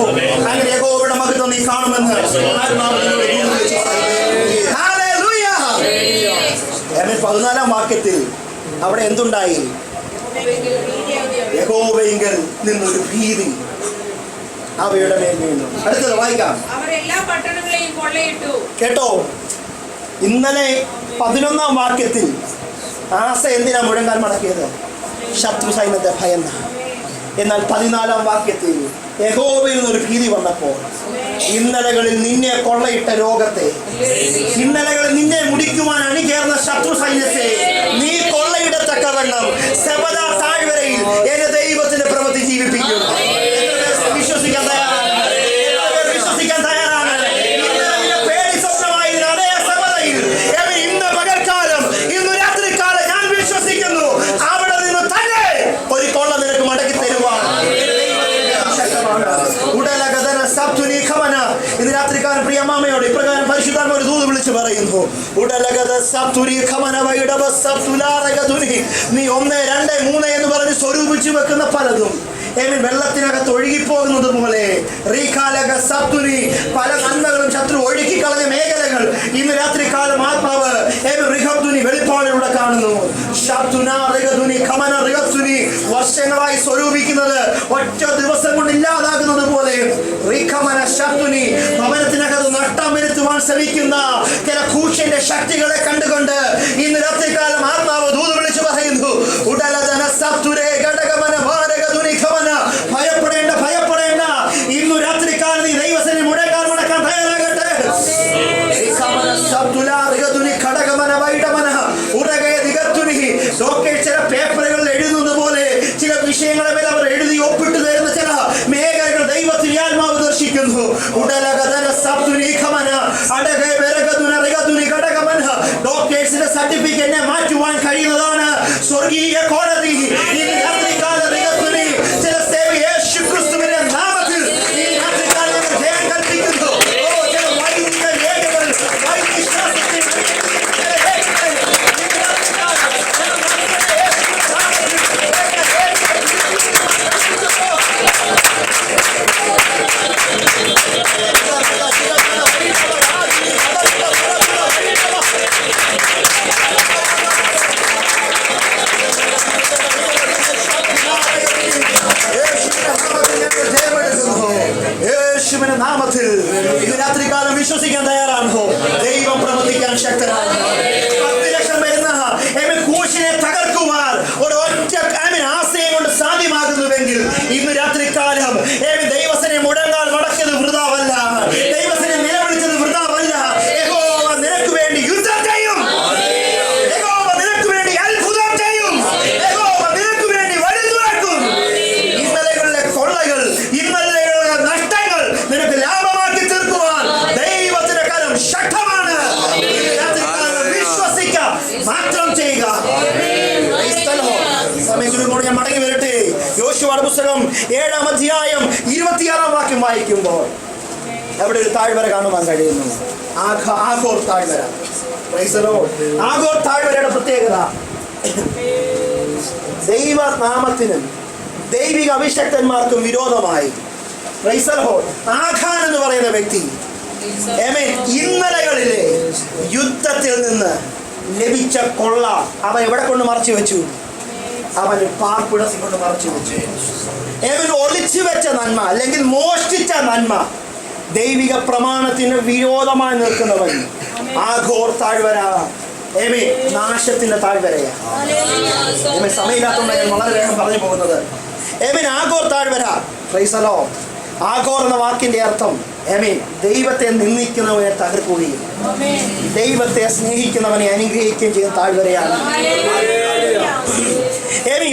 അങ്ങനെ യഹോവയുടെ മഹത്വം നീ കാണുമെന്ന് 14-ാം വാക്യത്തിൽ അവിടെ എന്തുണ്ടായി? യഹോവയിങ്കൽ നിന്നൊരു ഭീതി അവയുടെ മേൽ വീണു. അടുത്തത് വായിക്കാം. കേട്ടോ, ഇന്നലെ 11-ാം വാക്യത്തിൽ ആസ എന്തിനാ മുഴങ്കാൽ മടക്കിയത്? ശത്രു സൈന്യത്തെ ഭയന്ന. എന്നാൽ 14-ാം വാക്യത്തിൽ യഹോവയിൽ നിന്നൊരു ഭീതി വന്നപ്പോൾ ഇന്നലകളിൽ നിന്നെ കൊള്ളയിട്ട രോഗത്തെ, ഇന്നലകളിൽ നിന്നെ മുടിക്കുവാൻ അണിചേർന്ന ശത്രു സൈന്യത്തെ നീ കൊള്ളയിടത്തക്കവണ്ണം സെബദ താഴ്വരയിൽ എന്റെ ദൈവത്തിന്റെ പ്രവൃത്തി ജീവിപ്പിക്കും. വിശ്വസിക്കാൻ തയ്യാറാണ്? വിശ്വസിക്കാൻ തയ്യാറാണ്? പേടി സ്വപ്നമായിരുന്നു അതേ സെബദയിൽ ഇന്ന് പകൽക്കാലം, ഇന്ന് രാത്രിക്കാലം ഞാൻ വിശ്വസിക്കുന്നു അവിടെ നിന്ന് തന്നെ ഒരു കൊള്ള നിനക്ക് മടക്കി തരുവാൻ. ഇന്ന് രാത്രിക്കാരൻ പ്രിയമാമയോട് ഇപ്രകാരം പരിശുദ്ധാത്മാവ് ഒരു ദൂത് വിളിച്ചു പറയുന്നു, നീ 1, 2, 3 എന്ന് പറഞ്ഞ് സ്വരൂപിച്ചു വെക്കുന്ന പലതും വെള്ളത്തിനകത്ത് ഒഴുകിപ്പോകുന്നത് പോലെ പല നന്മകളും ശത്രു ഒഴുക്കിക്കളഞ്ഞ മേഖലകൾ ഇന്ന് രാത്രി കാലം ആത്മാവ് വെളിപ്പാടിലൂടെ കാണുന്നു. വർഷങ്ങളായി സ്വരൂപിക്കുന്നത് ഒറ്റ ദിവസം കൊണ്ട് ഇല്ലാതാകുന്നത് പോലെ ഭവനത്തിനകത്ത് നട്ടം വരുത്തുവാൻ ശ്രമിക്കുന്ന ചില കൂഷ്യന്റെ ശക്തികളെ കണ്ടുകൊണ്ട് ഇന്ന് രാത്രികാലം ആത്മാവ് ദൂത് വിളിച്ചു പറയുന്നു, ഭയപ്പെടേണ്ട, ഭയപ്പെടേണ്ട. ഇന്നു രാത്രികാലം നീ ദൈവസേന മുടക്കാൻ തയ്യാറാകട്ടെ. ചില പേപ്പറുകളിൽ എഴുതുന്നത് പോലെ ചില വിഷയങ്ങളെ മേൽ അവർ എഴുതി ഒപ്പിട്ട് തരുന്ന ചില മേഖലകൾ ദൈവത്തിന് ആത്മാവ് ദർശിക്കുന്നു. ഡോക്ടേഴ്സിന്റെ സർട്ടിഫിക്കറ്റിനെ മാറ്റുവാൻ കഴിയുന്നതാണ് സ്വർഗീയ കോടതി. ചില സേവ യേശു ക്രിസ്തുവിന്റെ നാമത്തിൽ ഈ രാത്രികാലം ജയം കൽപ്പിക്കുന്നു. ചില വൈദിക രേഖകൾ, വൈദികശാസ്ത്രത്തിൽ യേശുവിന്റെ നാമത്തിൽ ഇന്ന് രാത്രികാലം വിശ്വസിക്കാൻ തയ്യാറാണോ? ദൈവം പ്രവർത്തിക്കാൻ ശക്തനാണ്. 10 ലക്ഷം വരുന്ന കൂശിനെ തകർക്കുവാൻ ഒരൊറ്റ ആശയം കൊണ്ട് സാധ്യമാകുന്നുവെങ്കിൽ ഇന്ന് രാത്രികാലം ദൈവസനെ മുടങ്ങാൻ മടക്കിയത് വൃഥാവല്ല. ദൈവസനെ നിലവിളിച്ചത് വൃഥാവല്ല. യഹോവ നിനക്ക് വേണ്ടി യുദ്ധം ചെയ്യും. യഹോവ നിനക്ക് വേണ്ടി അത്ഭുതം ചെയ്യും. യഹോവ നിനക്ക് വേണ്ടി വഴി തുറക്കും. ഇന്നലകളിലെ കൊള്ളകൾ, ഇന്നലകളിലെ നഷ്ടങ്ങൾ നിനക്ക് ലാഭമാക്കി തീർക്കുവാൻ ദൈവത്തിന്റെ കരം ശക്തമാണ്. വിശ്വസിക്ക, മാത്രം ചെയ്യുക. സമയത്തിനോട് ഞാൻ മടങ്ങി വരട്ടെ. യോശുവയുടെ പുസ്തകം 7-ാം അധ്യായം 26-ാം വാക്യം വായിക്കുമ്പോൾ അവിടെ ഒരു താഴ്വര കാണുവാൻ കഴിയുന്നു. ആഘോർ താഴ്വര. ആഘോർ താഴ്വരയുടെ പ്രത്യേകത ദൈവനാമത്തിനും ദൈവിക അഭിഷക്തന്മാർക്കും വിരോധമായി ആഖാൻ എന്ന് പറയുന്ന വ്യക്തി ഇന്നലകളിലെ യുദ്ധത്തിൽ നിന്ന് ലഭിച്ച കൊള്ള അവൻ എവിടെ കൊണ്ട് മറച്ചു വെച്ചു? അവൻ പാർപ്പിടത്തിൽ കൊണ്ട് മറച്ചു വെച്ചു. ഒളിച്ചു വെച്ച നന്മ അല്ലെങ്കിൽ മോഷ്ടിച്ച നന്മ ദൈവിക പ്രമാണത്തിന് വിരോധമായി നിൽക്കുന്നവൻ ആഘോർ താഴ്വര നാശത്തിന്റെ താഴ്വരയാണ്. സമയമില്ലാത്തതുകൊണ്ട് ഞാൻ വളരെ വേഗം പറഞ്ഞു പോകുന്നത്. ആഘോർ താഴ്വര. ആഘോർ എന്ന വാക്കിന്റെ അർത്ഥം ദൈവത്തെ നിന്ദിക്കുന്നവനെ തകർക്കുകയും ദൈവത്തെ സ്നേഹിക്കുന്നവനെ അനുഗ്രഹിക്കുകയും ചെയ്യുന്ന താഴ്വരയാണ്.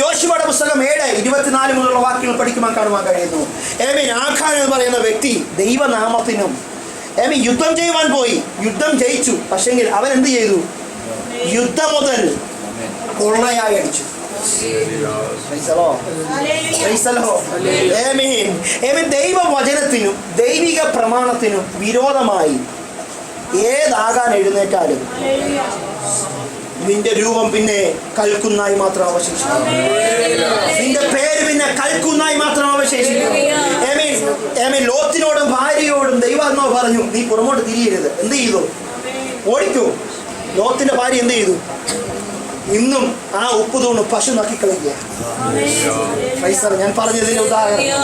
യോശുവയുടെ പുസ്തകം 7:24 മുതലുള്ള വാക്യങ്ങൾ പഠിക്കുവാൻ കാണുവാൻ കഴിയുന്നു. ആഖാൻ എന്ന് പറയുന്ന വ്യക്തി ദൈവനാമത്തിനും യുദ്ധം ചെയ്യുവാൻ പോയി, യുദ്ധം ജയിച്ചു. പക്ഷെങ്കിൽ അവൻ എന്ത് ചെയ്തു? യുദ്ധം മുതൽ കൊള്ളയായി അടിച്ചു. ദൈവവചനത്തിനും ദൈവിക പ്രമാണത്തിനും വിരോധമായി ഏതാകാൻ എഴുന്നേറ്റാലും നിന്റെ രൂപം പിന്നെ കൽക്കുന്നായി മാത്രം അവശേഷിക്കും. നിന്റെ പേര് പിന്നെ കൽക്കുന്നായി മാത്രം അവശേഷിക്കും. ലോത്തിനോടും ഭാര്യയോടും ദൈവാത്മാവ് പറഞ്ഞു, നീ പുറമോട്ട് തിരിയരുത്. എന്ത് ചെയ്തു? ഓടിക്കൂ. ലോത്തിന്റെ ഭാര്യ എന്ത് ചെയ്തു? ഇന്നും ആ ഉപ്പ് തൂണ് പശു നക്കിക്കളയുക. ഞാൻ പറഞ്ഞതിന് ഉദാഹരണം,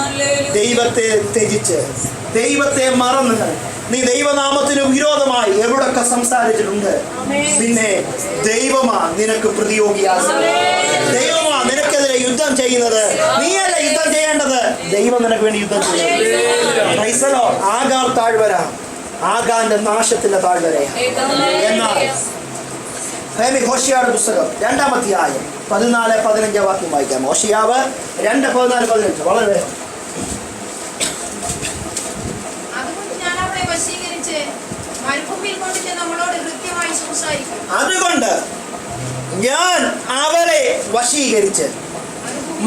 ദൈവത്തെ ത്യജിച്ച് ദൈവത്തെ മറന്ന് നീ ദൈവനാമത്തിന് വിരോധമായി എവിടൊക്കെ സംസാരിച്ചിട്ടുണ്ട്, പിന്നെ ദൈവമാ നിനക്ക് പ്രതിയോഗിയാകുന്നത്. ദൈവമാ നിനക്കെതിരെ യുദ്ധം ചെയ്യുന്നത്. നീയല്ല യുദ്ധം ചെയ്യേണ്ടത്, ദൈവം നിനക്ക് വേണ്ടി യുദ്ധം ചെയ്യുന്നു. ആഗാർ താഴ്വര ആഗാന്റെ നാശത്തിന്റെ താഴ്വരയാണ്. എന്നാൽ ഹോശിയായുടെ പുസ്തകം 2-ാം അധ്യായം 14-15 വാക്യം വായിക്കാം. ഹോശിയാവ് 2:14-15 വളരെ അതുകൊണ്ട് ഞാൻ അവരെ വശീകരിച്ച്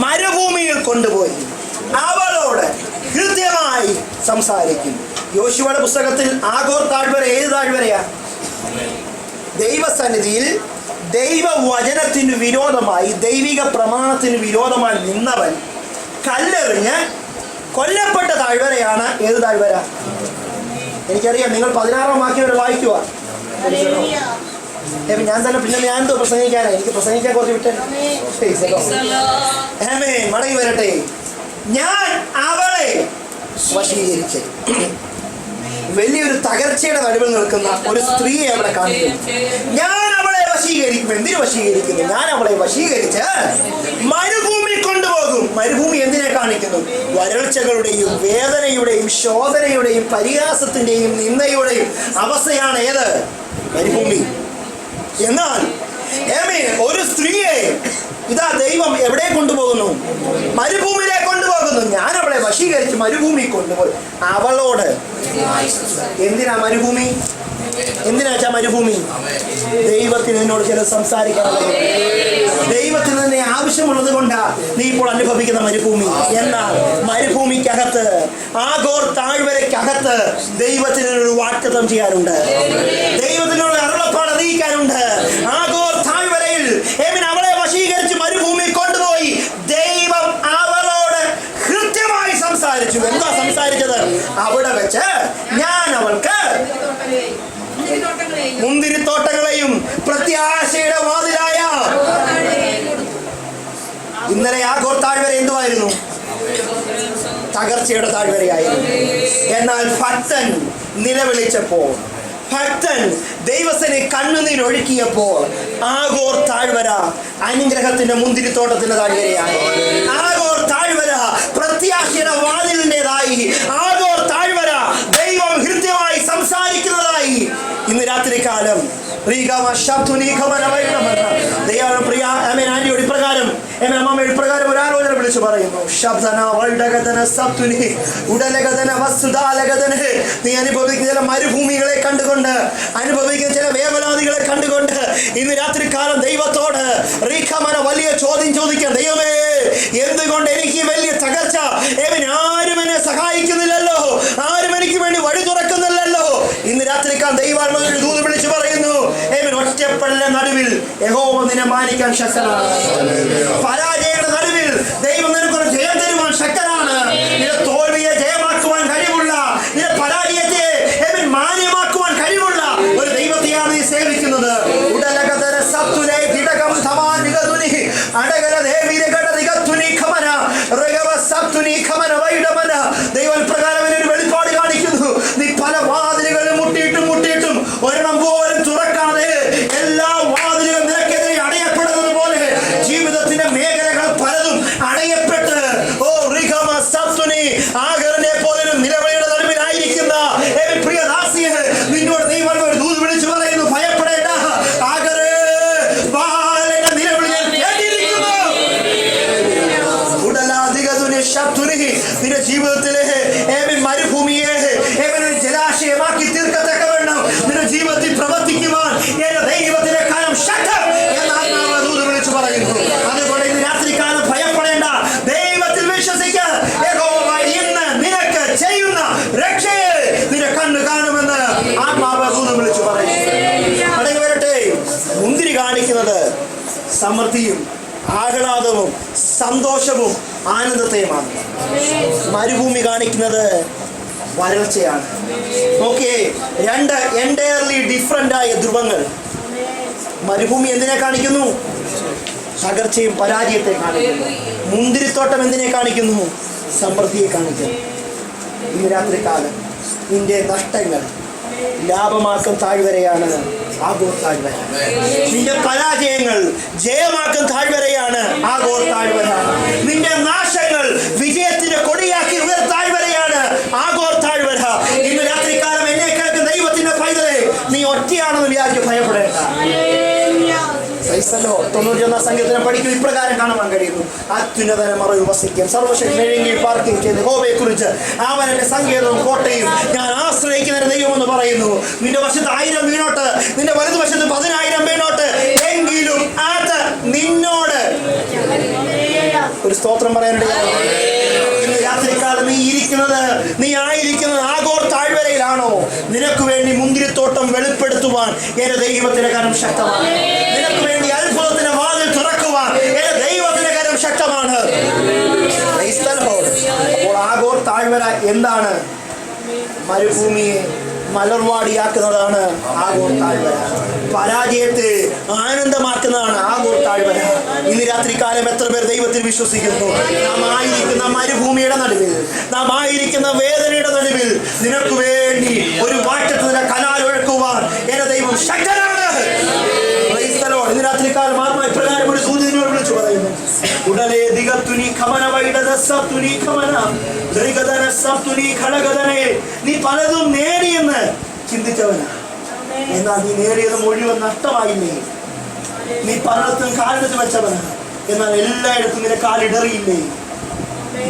മരുഭൂമിയിൽ കൊണ്ടുപോയി അവളോട് ഹൃദ്യമായി സംസാരിക്കും. യോശുവയുടെ പുസ്തകത്തിൽ ആഘോർ താഴ്വര ഏത് താഴ്വരയാ? ദൈവസന്നിധിയിൽ ദൈവവചനത്തിന് വിരോധമായി ദൈവിക പ്രമാണത്തിന് വിരോധമായി നിന്നവൻ കല്ലെറിഞ്ഞ് കൊല്ലപ്പെട്ട താഴ്വരയാണ്. ഏത് താഴ്വര? എനിക്കറിയാം, നിങ്ങൾ 16-ാം വാക്യം വരെ വായിക്കുക. ഞാൻ തന്നെ പിന്നെ ഞാൻ എന്തോ പ്രസംഗിക്കാനാ, എനിക്ക് പ്രസംഗിക്കാൻ കുറച്ച് വിട്ടേ. മടങ്ങി വരട്ടെ. ഞാൻ അവളെ വശീകരിച്ചു. വലിയൊരു തകർച്ചയുടെ നടുവിൽ നിൽക്കുന്ന ഒരു സ്ത്രീയെ അവിടെ കാണിക്കുന്നു. ഞാൻ അവളെ വശീകരിക്കും. എന്തിനു വശീകരിക്കുന്നു? ഞാൻ അവളെ വശീകരിച്ച് മരുഭൂമി കൊണ്ടുപോകും. മരുഭൂമി എന്തിനെ കാണിക്കുന്നു? വരൾച്ചകളുടെയും വേദനയുടെയും ശോധനയുടെയും പരിഹാസത്തിന്റെയും നിന്ദയുടെയും അവസ്ഥയാണ് ഏത്? മരുഭൂമി. എന്നാൽ ഒരു സ്ത്രീയെ ഇതാ ദൈവം എവിടെ കൊണ്ടുപോകുന്നു? മരുഭൂമിയിലേക്ക് കൊണ്ടുപോകുന്നു. ഞാൻ അവളെ വശീകരിച്ച് മരുഭൂമി കൊണ്ടുപോയി. അവളോട് എന്തിനാ മരുഭൂമി? എന്തിനാ വെച്ചാ മരുഭൂമി? ദൈവത്തിന് എന്നോട് ചില സംസാരിക്കാനുള്ളത്. ദൈവത്തിന് തന്നെ ആവശ്യമുള്ളത് കൊണ്ടാ നീ ഇപ്പോൾ അനുഭവിക്കുന്ന മരുഭൂമി. എന്നാൽ മരുഭൂമിക്കകത്ത്, ആഗോർ താഴ്വരയ്ക്കകത്ത് ദൈവത്തിന് ഒരു വാഗ്ദത്തം ചെയ്യാനുണ്ട്. ദൈവത്തിനോട് അരുളപ്പാട് അറിയിക്കാനുണ്ട്. ആഗോർ താഴ്വരയിൽ അവളെ വശീകരിച്ച് മരുഭൂമി കൊണ്ടുപോയി ദൈവം അവളോട് കൃത്യമായി സംസാരിച്ചു. എന്താ സംസാരിച്ചത്? അവിടെ വെച്ച് ഞാൻ അവൾക്ക് മുന്തിരിത്തോട്ടങ്ങളെയും പ്രത്യാശയുടെ വാതിലായ. ഇന്നലെ ആഗോർ താഴ്വര എന്തുവായിരുന്നു? തകർച്ചയുടെ താഴ്വരയായിരുന്നു. എന്നാൽ ഭക്തൻ നിലവിളിച്ചപ്പോൾ, ഭക്തൻ ദൈവസനെ കണ്ണുനീരൊഴുക്കിയപ്പോൾ ആഗോർ താഴ്വര അനുഗ്രഹത്തിന്റെ മുന്തിരിത്തോട്ടത്തിന്റെ താഴ്വരയായി. ആഗോർ താഴ്വര പ്രത്യാശയുടെ വാതിലിൻ്റെതായി. ആഗോർ താഴ്വര ദൈവം ഹൃദ്യമായി സംസാരിക്കുന്നതായി. ഇന്ന് രാത്രി കാലം ആന്റിയോട് ഇപ്രകാരം അമ്മമ്മ ഇപ്രകാരം ഒരു ആലോചന വിളിച്ചു പറയുന്നു. നീ അനുഭവിക്കുന്ന ചില മരുഭൂമികളെ കണ്ടുകൊണ്ട്, അനുഭവിക്കുന്ന ചില വേവലാതികളെ കണ്ടുകൊണ്ട് ഇന്ന് രാത്രി കാലം ദൈവത്തോട് വലിയ ചോദ്യം ചോദിക്കാം. ദൈവമേ, എന്തുകൊണ്ട് എനിക്ക് വലിയ തകർച്ച? ആരും എന്നെ സഹായിക്കുന്നില്ലല്ലോ, ആരും എനിക്ക് വേണ്ടി വഴി തുറക്കുന്നില്ലല്ലോ. ഇന്ന് രാത്രി കാലം ദൈവാത്മാവിന്റെ ദൂത് വിളിച്ചു പറയുന്നു, ഒറ്റപ്പെടലിന്റെ നടുവിൽ യഹോവ നിന്നെ മാനിക്കാൻ ശക്തനാണ്. പരാജയങ്ങളുടെ നടുവിൽ ദൈവം നിനക്കൊരു ജയം തരുവാൻ ശക്തനാണ്. നിന്റെ തോൽവിയെ ജയമാക്കുവാൻ കഴിവുള്ള, നിന്റെ പരാജയത്തെ മാന്യമാക്കുവാൻ കഴിവുള്ള ഒരു ദൈവത്തെയാണ് നീ സേവിക്കുന്നത്. ദൈവം പ്രകാരം ഒരു വെളിപ്പാട് കാണിക്കുന്നു. നീ പല വാതിലുകളും മുട്ടിയിട്ടും ഒരെണ്ണം പോലും തുറക്കാതെ എല്ലാ വാതിലുകളും നിനക്കെതിരെ അടയപ്പെടുന്നത് പോലെ ജീവിതത്തിന്റെ മേഖലകൾ പലതും അടയപ്പെട്ട് ആഗറിനെ പോലും നിലവിളിയുടെ നടുവിലായിരിക്കുന്ന പ്രിയദാസിയെ നിന്നോട് ദൈവം ഒരു ദൂത് വിളിച്ചു പറയുന്നു, ഭയപ്പെടേണ്ട. ആഗറേ, നിലവിളി കേട്ടിരിക്കുന്നു. നിന്റെ ജീവിതത്തിലെ മരുഭൂമിയെ ജലാശയമാക്കി തീർക്കത്തക്ക വേണം നിന്റെ ജീവിതത്തിൽ പ്രവർത്തിക്കുവാൻ എന്റെ ദൈവത്തിന്റെ കാലം ശക്തം എന്നാത്മാവ് ദൂത് വിളിച്ചു പറയുന്നു. അതുകൊണ്ട് ഇന്ന് രാത്രി കാലം ഭയപ്പെടേണ്ട, ദൈവത്തിൽ വിശ്വസിക്കുക. ഇന്ന് നിനക്ക് ചെയ്യുന്ന രക്ഷയെ നിന്റെ കണ്ണ് കാണുമെന്ന് ആത്മാവ് ദൂത് വിളിച്ചു പറയുന്നു. അടങ്ങി വരട്ടെ. മുന്തിരി കാണിക്കുന്നത് സമൃദ്ധിയും ആഹ്ലാദവും സന്തോഷവും ആനന്ദത്തെയുമാണ്. മരുഭൂമി കാണിക്കുന്നത് വരൾച്ചയാണ്. ഓക്കെ, രണ്ട് എൻറ്റയർലി ഡിഫറൻ്റ് ആയ ധ്രുവങ്ങൾ. മരുഭൂമി എന്തിനെ കാണിക്കുന്നു? തകർച്ചയും പരാജയത്തെ കാണിക്കുന്നു. മുന്തിരിത്തോട്ടം എന്തിനെ കാണിക്കുന്നു? സമൃദ്ധിയെ കാണിക്കുന്നു. ഇന്ന് രാത്രി കാലം നിന്റെ നഷ്ടങ്ങൾ ലാഭമാക്കും താഴ്വരയാണ് ആഗോർ താഴ്വര. നിന്റെ പരാജയങ്ങൾ ജയമാക്കും താഴ്വരയാണ് ആഗോർ താഴ്വര. നിന്റെ നാശങ്ങൾ വിജയത്തിന്റെ കൊടിയാക്കി താഴ്വരയാണ് ആഗോർ താഴ്വര. ഇന്ന് രാത്രി കാലം എന്നെ കേൾക്കുന്ന ദൈവത്തിന്റെ പൈതലേ, നീ ഒറ്റയാണെന്ന് വിചാരിച്ച് ഭയപ്പെടേണ്ട. 91 സങ്കീർത്തനം പഠിക്കും. ഇപ്രകാരം കാണുവാൻ കഴിയുന്നു, അത്യുന്നതനെ മറവിൽ വസിക്കും, സർവശക്തനെങ്കിൽ പാർക്കുകയും ചെയ്ത് യഹോവയെ കുറിച്ച് അവൻ എന്റെ സങ്കേതവും കോട്ടയും ഞാൻ ആശ്രയിക്കുന്ന ദൈവമെന്ന് പറയുന്നു. നിന്റെ വശത്ത് 1000 വീണോട്ട്, നിന്റെ വലതുവശത്ത് 10,000 വീണോട്ട്, എങ്കിലും അത് നിന്നോട് ഒരു സ്തോത്രം പറയാനിടയാണ്. ഇന്ന് രാത്രിക്കാലം നീ ആയിരിക്കുന്നത് ആഗോർ താഴ്വരയിലാണോ? നിനക്ക് വേണ്ടി മുന്തിരിത്തോട്ടം വെളിപ്പെടുത്തുവാൻ എന്റെ ദൈവത്തിന്റെ കരം ശക്തമാണ്. നിനക്ക് വേണ്ടി അത്ഭുതത്തിന്റെ വാതിൽ തുറക്കുവാൻ എന്റെ ദൈവത്തിന്റെ കരം ശക്തമാണ്. അപ്പോൾ ആഗോർ താഴ്വര എന്താണ്? മരുഭൂമിയെ മലർവാടിയാക്കുന്നതാണ് ആഗോർ താഴ്വര. പരാജയത്തെ ആനന്ദമാക്കുന്നതാണ് ആഗോർ താഴ്വര. ഇന്ന് രാത്രികാലം എത്ര പേർ ദൈവത്തിൽ വിശ്വസിക്കുന്നു? നാം ആയിരിക്കുന്ന മരുഭൂമിയുടെ നടുവിൽ, നാം ആയിരിക്കുന്ന വേദനയുടെ നടുവിൽ നിനക്ക് വേണ്ടി ഒരു വാറ്റത്തിന്റെ കനാൽ ഒഴുക്കുവാൻ എന്റെ ദൈവം ശക്തനാണ്. ഇന്ന് രാത്രികാലം ആത്മാ ഇപ്രകാരം ഒരു സൂചനയോട് വിളിച്ചു പറയുന്നു. ഉടനെ ദിഗത്തുനി ഖമന വൈഡദസത്തുനി ഖമന ദരിഗദനസത്തുനി ഖലഗദനേ. നീ പലതും നേടിയെന്ന് ചിന്തിച്ചവനാ, എന്നാൽ നീ നേടിയത് മുഴുവൻ നഷ്ടമായില്ലേ. നീ പലയിടത്തും കാലെടുത്ത് വെച്ചവനാ, എന്നാൽ എല്ലായിടത്തും നിന്റെ കാലിടറിയില്ലേ.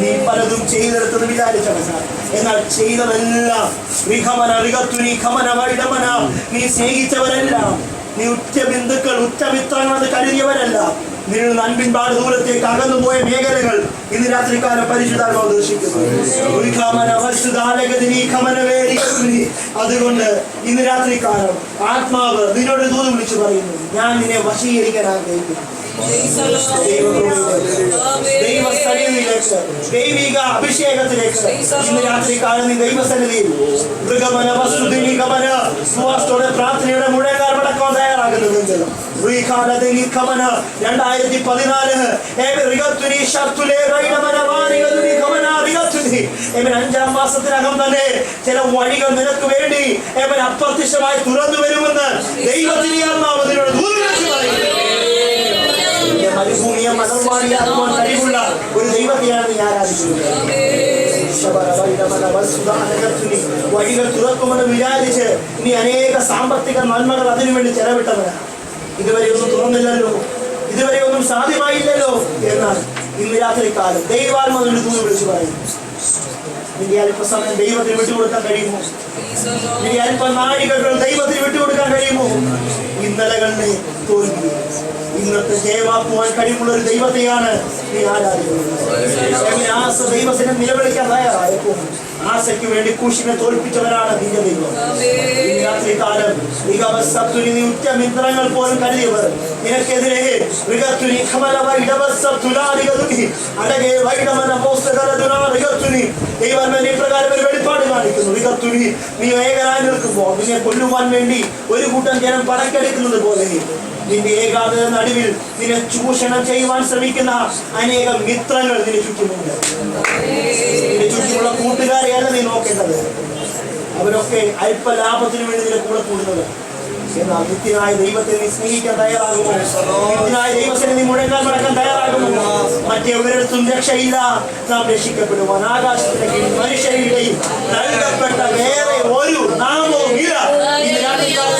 നീ പലതും ചെയ്തെടുത്തത് വിചാരിച്ചവനാ, എന്നാൽ ചെയ്തതെല്ലാം നീ സ്നേഹിച്ചവരെല്ലാം, നീ ഉറ്റ ബന്ധുക്കൾ ഉറ്റ മിത്രങ്ങൾ അത് കരുതിയവരല്ല, നിങ്ങൾ നൻപിൻപാട് ദൂരത്തേക്ക് അകന്നുപോയ മേഖലകൾ ഇന്ന് രാത്രികാലം പരിശുദ്ധാത്മാവ് ദർശിക്കുന്നു. അതുകൊണ്ട് ഇന്ന് രാത്രികാലം ആത്മാവ് നിന്നോട് ദൂത് വിളിച്ചു പറയുന്നു, ഞാൻ നിന്നെ വശീകരിക്കാൻ ആഗ്രഹിക്കുന്നു. ദൈവിക അഭിഷേകത്തിലേക്ക് ഇന്ന് രാത്രികാലം നീ ദൈവസന്നിധിയിൽ പ്രാർത്ഥനയുടെ മുഴങ്ങാൻ മടക്കാൻ തയ്യാറാകുന്നത്. 2014 5-ാം മാസത്തിനകം തന്നെ ചില വഴികൾ നിനക്ക് വേണ്ടി അപ്രത്യക്ഷമായി തുറന്നു വരുമെന്ന് ദൈവത്തിന്റെ ആത്മാവ് നിന്നോട് ദൂരം പറയുന്നു. മരുഭൂമിയെ മലർവാടിയാക്കുവാൻ കഴിവുള്ള ഒരു ദൈവത്തെയാണ് നീ ആരാധിക്കുന്നത്. വഴികൾ തുറക്കുമെന്ന് വിചാരിച്ച് നീ അനേക സാമ്പത്തിക നന്മകൾ അതിനുവേണ്ടി ചെലവിട്ടവരാണ്. ഇതുവരെ ഒന്നും തുറന്നില്ലല്ലോ, ഇതുവരെ ഒന്നും സാധ്യമായില്ലല്ലോ. എന്നാൽ ഇന്ന് രാത്രികാലം ദൈവാത്മാവിന്റെ ദൂത് വിളിച്ചു പറയുന്നു, നിന്റെ അല്പസമയം ദൈവത്തിന് വിട്ടുകൊടുക്കാൻ കഴിയുമോ? നിന്റെ അല്പ നാഴികകൾ ദൈവത്തിന് വിട്ടുകൊടുക്കാൻ കഴിയുമോ? ഇന്നലകളിലെ തോൽവി ഇന്നത്തെ ജയമാക്കുവാൻ കഴിവുള്ള ഒരു ദൈവത്തെയാണ് നീ ആരാധിക്കുന്നത്. ദൈവത്തിനെ നിലവിളിക്കാൻ തയ്യാറായപ്പോൾ ആശയ്ക്ക് വേണ്ടി കുശിനെ തോൽപ്പിച്ചവരാണ് നിന്റെ ദൈവം. ഈ രാത്രികാലം നീ ഉറ്റ മിത്രങ്ങൾ പോലും കരുതിയവർ നിനക്കെതിരെ ഇപ്രകാരം ഒരു വെളിപ്പാട് കാണിക്കുന്നു. നീ ഏകനായി നിൽക്കുമ്പോൾ നിന്നെ കൊല്ലുവാൻ വേണ്ടി ഒരു കൂട്ടം ജനം പടക്കെടുക്കുന്നത് പോലെ നിന്റെ ഏകാഗ്രത നടുവിൽ നിന്നെ ചൂഷണം ചെയ്യുവാൻ ശ്രമിക്കുന്ന അനേകം മിത്രങ്ങൾ നിന്നെ ചുറ്റുമുണ്ട്. നിന്റെ ചുറ്റുമുള്ള കൂട്ടുകാരെയല്ല നീ നോക്കേണ്ടത്, അവരൊക്കെ അല്പ ലാഭത്തിന് വേണ്ടി നിന്റെ കൂടെ കൂടുന്നത്. എന്നാൽ നിത്യനായ ദൈവത്തെ നീ സ്നേഹിക്കാൻ തയ്യാറാകുമോ? നിത്യനായ ദൈവത്തിന് നീ മുഴങ്ങാൻ മടക്കാൻ തയ്യാറാകുമോ? മറ്റെവരിടത്തും രക്ഷയില്ല. നാം രക്ഷിക്കപ്പെടുവാൻ ആകാശത്തിന്റെ കീഴിൽ മനുഷ്യരുടെയും നൽകപ്പെട്ട വേറെ ഒരു നാമവും ഇല്ല.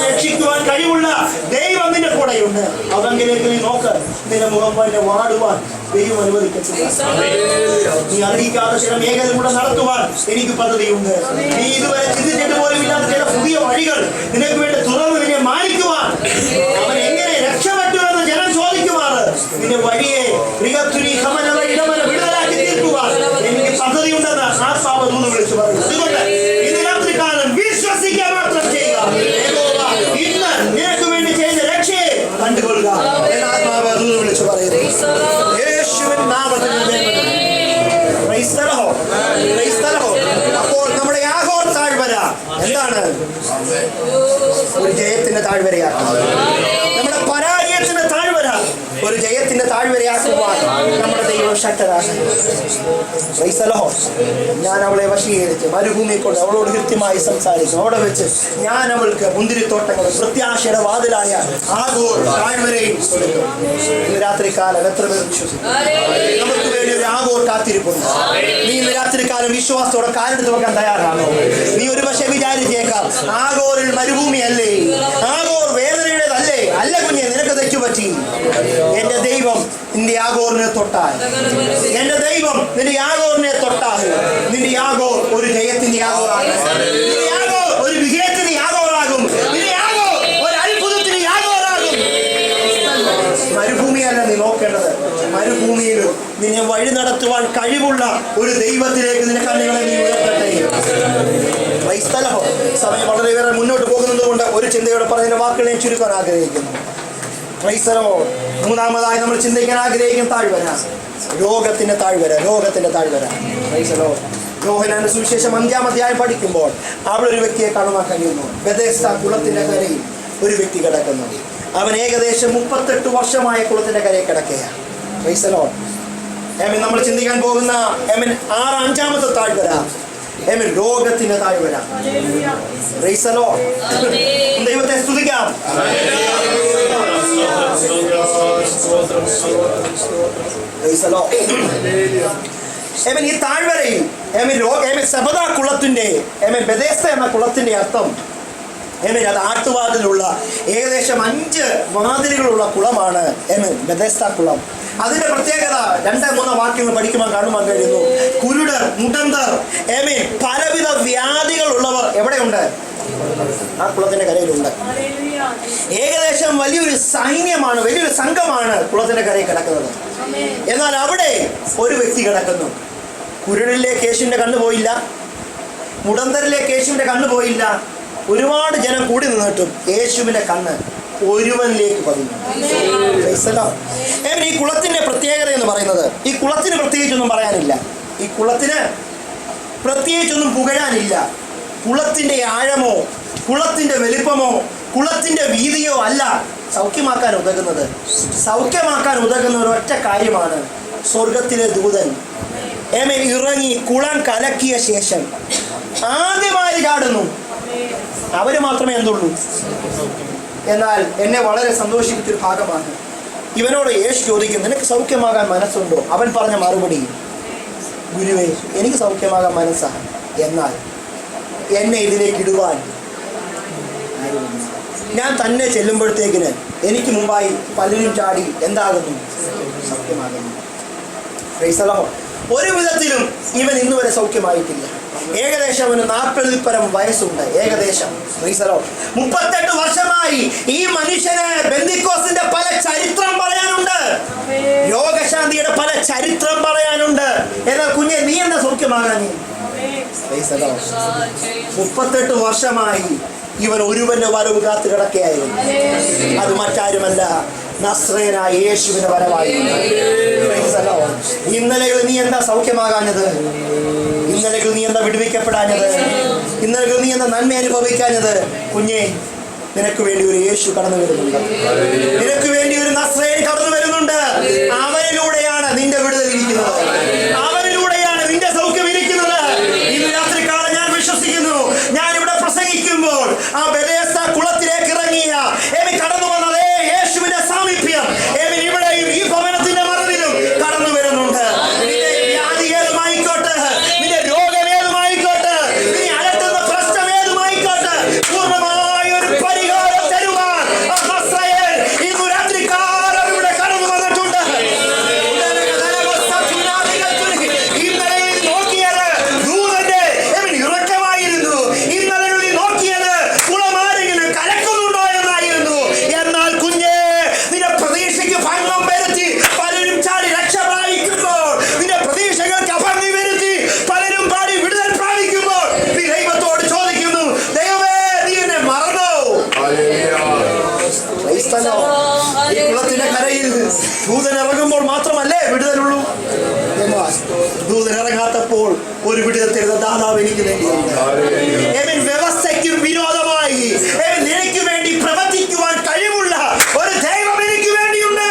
രക്ഷിക്കുവാൻ കഴിവുള്ള ദൈവം നിന്റെ കൂടെയുണ്ട്. അവങ്കിലേക്ക് നീ നോക്ക്. നിന്റെ മുഖം വന്നെ വാടുവാൻ ദൈവം അനുവദിക്കത്തില്ല. നീ അറിയിക്കാതെ ചില മേഖലയിലൂടെ നടത്തുവാൻ എനിക്ക് പദ്ധതിയുണ്ട്. നീ ഇതുവരെ ചിന്തിച്ചിട്ട് പോലും ഇല്ലാത്ത ചില പുതിയ വഴികൾ നിനക്ക് വേണ്ടി തുറന്നു നിന്നെ മാനിക്കുവാൻ, അവൻ എങ്ങനെ രക്ഷപ്പെട്ടുവെന്ന് ജനം ചോദിക്കുവാറ് നിന്റെ വഴിയെ വിടുതലാക്കി തീർക്കുവാൻ എനിക്ക് പദ്ധതിയുണ്ടെന്ന് ആത്മാവ് ദൂത് വിളിച്ചു പറയുന്നു. അതുകൊണ്ട് ഇന്ന് രാത്രികാലം വിശ്വസിക്കാൻ മാത്രം ചെയ്യുക. ഇന്ന് നിനക്ക് വേണ്ടി ചെയ്ത രക്ഷയെ കണ്ടുകൊള്ളുക എന്ന് ആത്മാവ് ദൂത് വിളിച്ചു പറയുന്നു. യേശുവിൻ നാമത്തിൽ അപ്പോൾ നമ്മുടെ ആഗോർ താഴ്വര എന്താണ്? ഒരു ജയത്തിന്റെ താഴ്വരയാക്കുക. നമ്മുടെ പരാജയത്തിന്റെ താഴ്വര ഒരു ജയത്തിന്റെ താഴ്വരയാക്കുവാൻ നമ്മുടെ ദൈവം ശക്തരാണ്. ഞാൻ അവളെ വശീകരിച്ച് മരുഭൂമി കൊണ്ട് അവളോട് കൃത്യമായി സംസാരിക്കും. അവിടെ വെച്ച് ഞാൻ അവൾക്ക് മുന്തിരിത്തോട്ടങ്ങളും പ്രത്യാശയുടെ വാതിലായ ആഗോർ താഴ്വരയും കൊടുക്കും. ഇന്ന് രാത്രികാലം എത്ര പേർ വിശ്വസിക്കും? നമുക്ക് വേണ്ടി ഒരു ആഗോർ കാത്തിരിപ്പുണ്ട്. നീ ഇന്ന് രാത്രികാലം വിശ്വാസത്തോടെ കാലെടുത്ത് വെക്കാൻ തയ്യാറാണോ? നീ ഒരു പക്ഷേ വിചാരിച്ചേക്കാം, ആഗോറിൽ മരുഭൂമിയല്ലേ, ആഗോർ വേദനയുടേതല്ലേ? അല്ല കുഞ്ഞെ, നിനക്ക് തെറ്റുപറ്റി. എന്റെ ദൈവം നിന്റെ ആഗോറിനെ തൊട്ടാൽ, എന്റെ ദൈവം നിന്റെ ആഗോറിനെ തൊട്ടാൽ നിന്റെ ആഗോർ ഒരു ജയത്തിന്റെ ആഗോറാകും. നിന്റെ ആഗോർ ഒരു വിജയത്തിന്റെ ആഗോറാകും. നിന്റെ ആഗോർ ഒരു അത്ഭുതത്തിന്റെ ആഗോറാകും. മരുഭൂമിയല്ല നീ നോക്കേണ്ടത്. മരുഭൂമിയിൽ നിന്നെ വഴി നടത്തുവാൻ കഴിവുള്ള ഒരു ദൈവത്തിലേക്ക് നിന്റെ കണ്ണുകളെ നീ ഉയർത്തട്ടെ. സമയം വളരെയേറെ മുന്നോട്ട് പോകുന്നത് കൊണ്ട് ഒരു ചിന്തയോടെ പറയുന്ന വാക്കുകളെ ചുരുക്കാൻ ആഗ്രഹിക്കുന്നു. മൂന്നാമതായി നമ്മൾ ചിന്തിക്കാൻ ആഗ്രഹിക്കുന്ന താഴ്വര രോഗത്തിന്റെ താഴ്വര. രോഗത്തിന്റെ താഴ്വര. യോഹന്നാന്റെ സുവിശേഷം 5-ാം അധ്യായം പഠിക്കുമ്പോൾ അവിടെ ഒരു വ്യക്തിയെ കാണുവാൻ കഴിയുന്നു. ബെഥെസ്ദ കുളത്തിന്റെ കരയിൽ ഒരു വ്യക്തി കിടക്കുന്നു. അവൻ ഏകദേശം 38 വർഷമായ കുളത്തിന്റെ കരയിൽ കിടക്കുകയാണ്. Price the Lord. നമ്മൾ ചിന്തിക്കാൻ പോകുന്ന 5-ാമത്തെ താഴ്വര രോഗത്തിന്റെ താഴ്വര. Price the Lord. ദൈവത്തെ സ്തുതിക്കാം. Price the Lord. ഈ താഴ്വരയിൽ സെബദ കുളത്തിന്റെ ബെഥെസ്ദ എന്ന കുളത്തിന്റെ അർത്ഥം അത് ആട്ടുവാതിലുള്ള ഏകദേശം 5 വാതിലുകളുള്ള കുളമാണ് ബെഥെസ്ദ കുളം. അതിന്റെ പ്രത്യേകത 2-3 വാക്യങ്ങൾ പഠിക്കുവാൻ കാണുവാൻ കഴിയുന്നു. കുരുടർ, മുടന്തർ, പലവിധ വ്യാധികളുള്ളവർ എവിടെയുണ്ട്? ആ കുളത്തിന്റെ കരയിലുണ്ട്. ഏകദേശം വലിയൊരു സൈന്യമാണ്, വലിയൊരു സംഘമാണ് കുളത്തിന്റെ കരയിൽ കിടക്കുന്നത്. എന്നാൽ അവിടെ ഒരു വ്യക്തി കിടക്കുന്നു. കുരുടരിലേക്ക് യേശുവിന്റെ കണ്ണ് പോയില്ല, മുടന്തരിലേക്ക് യേശുവിന്റെ കണ്ണ് പോയില്ല. ഒരുപാട് ജനം കൂടി നിന്നിട്ടും യേശുവിന്റെ കണ്ണ് ഒരുവനിലേക്ക് പതിഞ്ഞു. ഈ കുളത്തിന്റെ പ്രത്യേകത എന്ന് പറയുന്നത്, ഈ കുളത്തിന് പ്രത്യേകിച്ചൊന്നും പറയാനില്ല, ഈ കുളത്തിന് പ്രത്യേകിച്ചൊന്നും പുകഴാനില്ല. കുളത്തിന്റെ ആഴമോ കുളത്തിന്റെ വലിപ്പമോ കുളത്തിന്റെ വീതിയോ അല്ല സൗഖ്യമാക്കാൻ ഉതകുന്നത്. സൗഖ്യമാക്കാൻ ഉതകുന്ന ഒരൊറ്റ കാര്യമാണ്, സ്വർഗത്തിലെ ദൂതൻ ഇറങ്ങി കുളം കലക്കിയ ശേഷം ആദ്യമായി ചാടുന്നു. അവര് മാത്രമേ എന്തുള്ളൂ. എന്നാൽ എന്നെ വളരെ സന്തോഷിപ്പിച്ചൊരു ഭാഗമാണ്, ഇവനോട് യേശു ചോദിക്കും, നിനക്ക് സൗഖ്യമാകാൻ മനസ്സുണ്ടോ? അവൻ പറഞ്ഞ മറുപടി, ഗുരുവേ, എനിക്ക് സൗഖ്യമാകാൻ മനസ്സാണ്, എന്നാൽ എന്നെ ഇതിലേക്ക് ഇടുവാൻ ഞാൻ തന്നെ ചെല്ലുമ്പോഴത്തേക്കിന് എനിക്ക് മുമ്പായി പലരും ചാടി എന്താകുന്നു? സൗഖ്യമാകുന്നു. Praise the lord. ഒരു വിധത്തിലും ഇവൻ ഇന്നുവരെ സൗഖ്യമായിട്ടില്ല. ഏകദേശം അവന് 40-ൽ പരം വയസ്സുണ്ട്. ഏകദേശം. Price the Lord. 38 വർഷമായി ഈ മനുഷ്യന് ബെന്തിക്കോസിന്റെ പല ചരിത്രം പറയാനുണ്ട്, രോഗശാന്തിയുടെ പല ചരിത്രം പറയാനുണ്ട്. എന്നാൽ കുഞ്ഞെ, നീ എന്താ സൗഖ്യമാകാൻ? 38 വർഷമായി ഇവൻ ഒരുവന്റെ വരവ് കാത്തു കിടക്കുകയായിരുന്നു. അത് മറ്റാരുമല്ല, നസ്രയനായ യേശുവിന്റെ വരവായിരുന്നു. ഇന്നലെകളിൽ നീ എന്താ സൗഖ്യമാകാഞ്ഞത്? ഇന്നലെകളിൽ നീ എന്താ വിടുവിക്കപ്പെടാഞ്ഞത്? ഇന്നലെകളിൽ നീ എന്താ നന്മ അനുഭവിക്കാഞ്ഞത്? കുഞ്ഞെ, നിനക്ക് വേണ്ടി ഒരു യേശു കടന്നു വരുന്നുണ്ട്. നിനക്ക് വേണ്ടി ഒരു നസ്രയൻ കടന്നു വരുന്നുണ്ട്. അവനിലൂടെയാണ് നിന്റെ വിടുതൽ ഇരിക്കുന്നത്. അവനിലൂടെയാണ് നിന്റെ സൗഖ്യം ഇരിക്കുന്നത്. ഇന്ന് രാത്രികാലം ഞാൻ വിശ്വസിക്കുന്നു, ഞാൻ ഇവിടെ പ്രസംഗിക്കുമ്പോൾ ആ ബെഥെസ്ദ കുളത്തിലേക്ക് ഇറങ്ങിയ കടന്നു വന്നതേ യേശുവിന്റെ സാമീപ്യം ഇവിടെയും ഈ ഭവനത്തിന്റെ മറവിലും കടന്നു വരുന്നുണ്ട്. നിന്റെ വ്യാധി ഏതുമായിക്കോട്ടെ, നിന്റെ രോഗം ഏതുമായിക്കോട്ടെ, നീ അലട്ടുന്ന പ്രശ്നം ഏതുമായിക്കോട്ടെ, പൂർണ്ണമായ ഒരു പരിഹാരം തരുവാൻ ഇന്ന് രാത്രികാലം ഇവിടെ കടന്നു വന്നിട്ടുണ്ട്. ഇന്നലെ നോക്കിയത് ദൂതന്റെ ഇറക്കമായിരുന്നു. ഇന്നലെ നോക്കിയത് കുളമാരെങ്കിലും കലക്കുന്നുണ്ടോ എന്നായിരുന്നു. എന്നാൽ കുഞ്ഞേ, നിന്റെ പ്രതീക്ഷയ്ക്ക് ഭംഗം വരുത്തി പലരും ചാടി രക്ഷ പ്രാപിക്കുമ്പോൾ, നിന്റെ പ്രതീക്ഷകൾക്ക് അഭംഗി വരുത്തി പലരും പാടി വിടുതൽ പ്രാപിക്കുമ്പോൾ, നീ ദൈവത്തോട് ചോദിക്കുന്നു, ദൈവമേ, നീ എന്നെ മറന്നോ? ഈ കുളത്തിന്റെ കരയിൽ ദൂതൻ ഇറങ്ങുമ്പോൾ മാത്രമല്ലേ വിടുതലുള്ളൂ. ദൂതൻ ഇറങ്ങാത്തപ്പോൾ ഒരു വിടുതൽ തരുന്ന ദാതാവ് എനിക്ക് വേണ്ടിയുണ്ട്. വ്യവസ്ഥയ്ക്കും വിരോധമായി നിനക്ക് വേണ്ടി പ്രവർത്തിക്കുവാൻ കഴിവുള്ള ഒരു ദൈവം എനിക്ക് വേണ്ടിയുണ്ട്.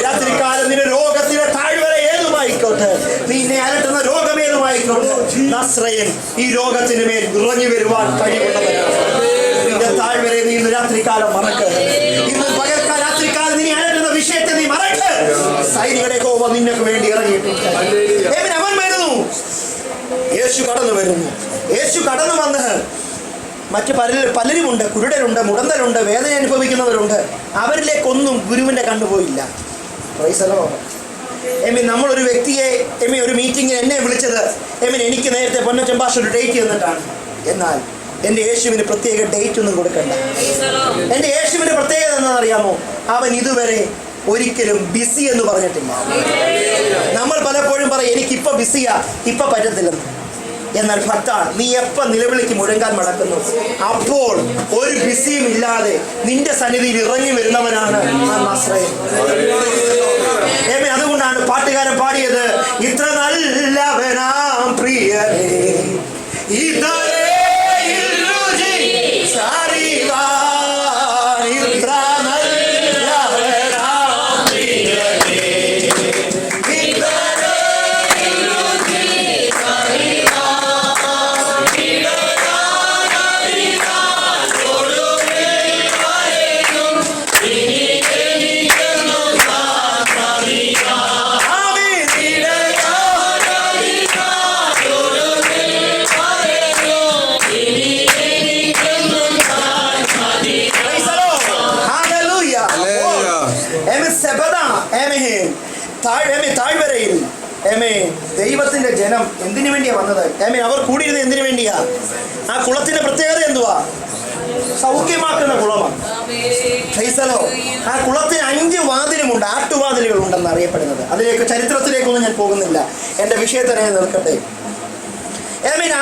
രാത്രികാലം നിന്റെ രോഗത്തിന്റെ താഴ്വര ഏതുമായിക്കോട്ടെ, നിന്നെ അലട്ടുന്ന രോഗം ഏതുമായിക്കോട്ടെ, നസ്രയൻ ഈ രോഗത്തിന് മേൽ ഇറങ്ങി വരുവാൻ കഴിവുള്ളവരാണ്. നിന്റെ താഴ്വരയെ നീ ഇന്ന് രാത്രികാലം മറക്ക്. ഇന്ന് പകൽക്കാല രാത്രികാലം നീ അലട്ടുന്ന വിഷയത്തെ നീ മറക്ക്. സൈനികരുടെ കോപം നിനക്ക് വേണ്ടി ഇറങ്ങിയിട്ടുണ്ട്. അവൻ വരുന്നു, യേശു കടന്നു വരുന്നു. യേശു കടന്നു വന്ന് മറ്റ് പലരുമുണ്ട്, കുരുടരുണ്ട്, മുടന്തരുണ്ട്, വേദന അനുഭവിക്കുന്നവരുണ്ട്. അവരിലേക്കൊന്നും ഗുരുവിന്റെ കണ്ടുപോയില്ല. Price the Lord. നമ്മളൊരു വ്യക്തിയെ ഒരു മീറ്റിംഗിൽ എന്നെ വിളിച്ചത് എനിക്ക് നേരത്തെ പൊന്നച്ചൻ പാസ്റ്റർ ഒരു ഡേറ്റ് തന്നിട്ടാണ്. എന്നാൽ എൻ്റെ യേശുവിന് പ്രത്യേക ഡേറ്റ് ഒന്നും കൊടുക്കണ്ട. എൻ്റെ യേശുവിന്റെ പ്രത്യേകത എന്താണെന്നറിയാമോ? അവൻ ഇതുവരെ ഒരിക്കലും ബിസി എന്ന് പറഞ്ഞിട്ടില്ല. നമ്മൾ പലപ്പോഴും പറയും, എനിക്കിപ്പോ ബിസിയാ, ഇപ്പൊ പറ്റത്തില്ലെന്ന്. എന്നാൽ ഭക്ത, നീ എപ്പോൾ നിലവിളിക്ക് മുഴങ്ങാൻ മടക്കുന്നു, അപ്പോൾ ഒരു ബിസിയും ഇല്ലാതെ നിന്റെ സന്നിധിയിൽ ഇറങ്ങി വരുന്നവനാണ് ആ നസ്രയൻ. അതുകൊണ്ട് അതുകൊണ്ടാണ് പാട്ടുകാരൻ പാടിയത്, ഇത്ര നല്ലവനാം പ്രിയനേ ഇതരയിൽ രുചി അറിവാൻ, ഇത്ര നല്ലവനാം പ്രിയനേ ഇതരയിൽ രുചി താഴ്വരയിൽ ദൈവത്തിന്റെ ജനം എന്തിനു വേണ്ടിയാ വന്നത്? അവർ കൂടിയിരുന്നത് എന്തിനു വേണ്ടിയാ? ആ കുളത്തിന്റെ പ്രത്യേകത എന്തുവാ? സൗഖ്യമാക്കുന്ന കുളമാണ്. ആ കുളത്തിന് 5 വാതിലുമുണ്ട്, ആട്ടുവാതിലുകൾ ഉണ്ടെന്ന് അറിയപ്പെടുന്നത്. അതിലേക്ക് ചരിത്രത്തിലേക്കൊന്നും ഞാൻ പോകുന്നില്ല, എൻ്റെ വിഷയത്തിനെ നിൽക്കട്ടെ.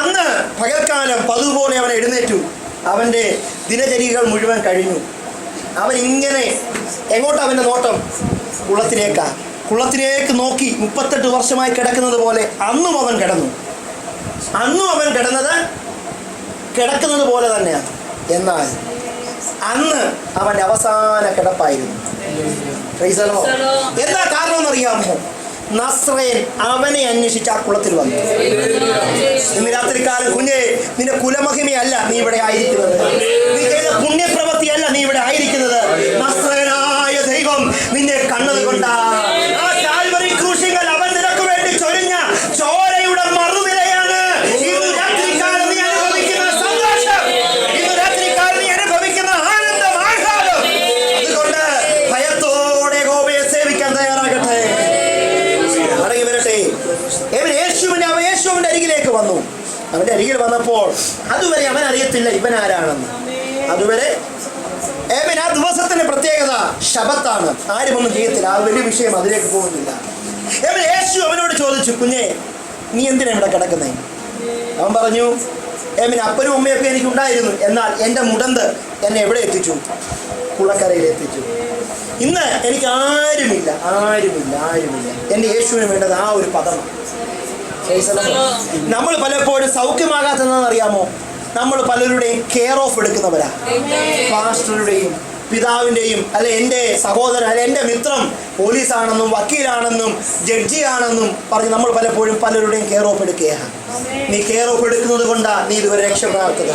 അന്ന് പകൽക്കാലം പതുപോലെ അവൻ എഴുന്നേറ്റു. അവൻ്റെ ദിനചര്യകൾ മുഴുവൻ കഴിഞ്ഞു. അവൻ ഇങ്ങനെ എങ്ങോട്ടാ അവൻ്റെ നോട്ടം? കുളത്തിലേക്ക് നോക്കി 38 വർഷമായി കിടക്കുന്നത് പോലെ അന്നും അവൻ കിടന്നു. അന്നും അവൻ കിടക്കുന്നത് പോലെ തന്നെയാണ്. എന്നാൽ അന്ന് അവൻ്റെ അവസാന കിടപ്പായിരുന്നു. എന്താ കാരണം എന്നറിയാമോ? നസ്രയൻ അവനെ അന്വേഷിച്ച് ആ കുളത്തിൽ വന്നു. ഇന്ന് രാത്രികാലം കുഞ്ഞെ, നിന്റെ കുലമഹിമയല്ല നീ ഇവിടെ ആയിരിക്കുന്നത്, നീ ചെയ്ത പുണ്യപ്രവൃത്തിയല്ല നീ ഇവിടെ ആയിരിക്കുന്നത്. നസ്രയനായ ദൈവം നിന്നെ കണ്ടത് കൊണ്ടാ. ആ കാൽവറി ക്രൂശിങ്കൽ അവൻ നിനക്ക് വേണ്ടി ചൊരിഞ്ഞ ചോരയുടെ മറുവിലയാണ് ഇന്ന് രാത്രികാലം നീ അനുഭവിക്കുന്ന സന്തോഷം, ഇന്ന് രാത്രികാലം നീ അനുഭവിക്കുന്ന ആനന്ദം, ആഹ്ലാദം. അതുകൊണ്ട് ഭയത്തോടെ യഹോവയെ സേവിക്കാൻ തയ്യാറാകട്ടെ. മടങ്ങി വരട്ടെ. യേശുവിന്റെ അരികിലേക്ക് വന്നു. അവന്റെ അരികിൽ വന്നപ്പോൾ അതുവരെ അവൻ അറിയത്തില്ല ഇവൻ ആരാണെന്ന്. അതുവരെ ആ ദിവസത്തിന്റെ പ്രത്യേകത ശബത്താണ്, ആരും ഒന്നും ചെയ്യത്തില്ല. ആ വലിയ വിഷയം, അതിലേക്ക് പോകുന്നില്ല. യേശു അവനോട് ചോദിച്ചു, കുഞ്ഞെ നീ എന്തിനാ ഇവിടെ കിടക്കുന്നേ? അവൻ പറഞ്ഞു, അപ്പനും അമ്മയൊക്കെ എനിക്കുണ്ടായിരുന്നു, എന്നാൽ എൻ്റെ മുടന്ത് എന്നെ എവിടെ എത്തിച്ചു? കുളക്കരയിൽ എത്തിച്ചു. ഇന്ന് എനിക്ക് ആരുമില്ല. എൻ്റെ യേശുവിന് വേണ്ടത് ആ ഒരു പദമാണ്. നമ്മൾ പലപ്പോഴും സൗഖ്യമാകാത്തതെന്ന് അറിയാമോ? നമ്മൾ പലരുടെയും കെയർ ഓഫ് എടുക്കുന്നവരാ. പാസ്റ്ററുടെയും പിതാവിൻ്റെയും, അല്ലെ എൻ്റെ സഹോദരൻ, അല്ലെ എൻ്റെ മിത്രം പോലീസാണെന്നും വക്കീലാണെന്നും ജഡ്ജിയാണെന്നും പറഞ്ഞ് നമ്മൾ പലപ്പോഴും പലരുടെയും കെയർ ഓഫ് എടുക്കുകയാണ്. നീ കെയർ ഓഫ് എടുക്കുന്നത് കൊണ്ടാണ് നീ ഇതുവരെ രക്ഷപ്പെടാത്തത്.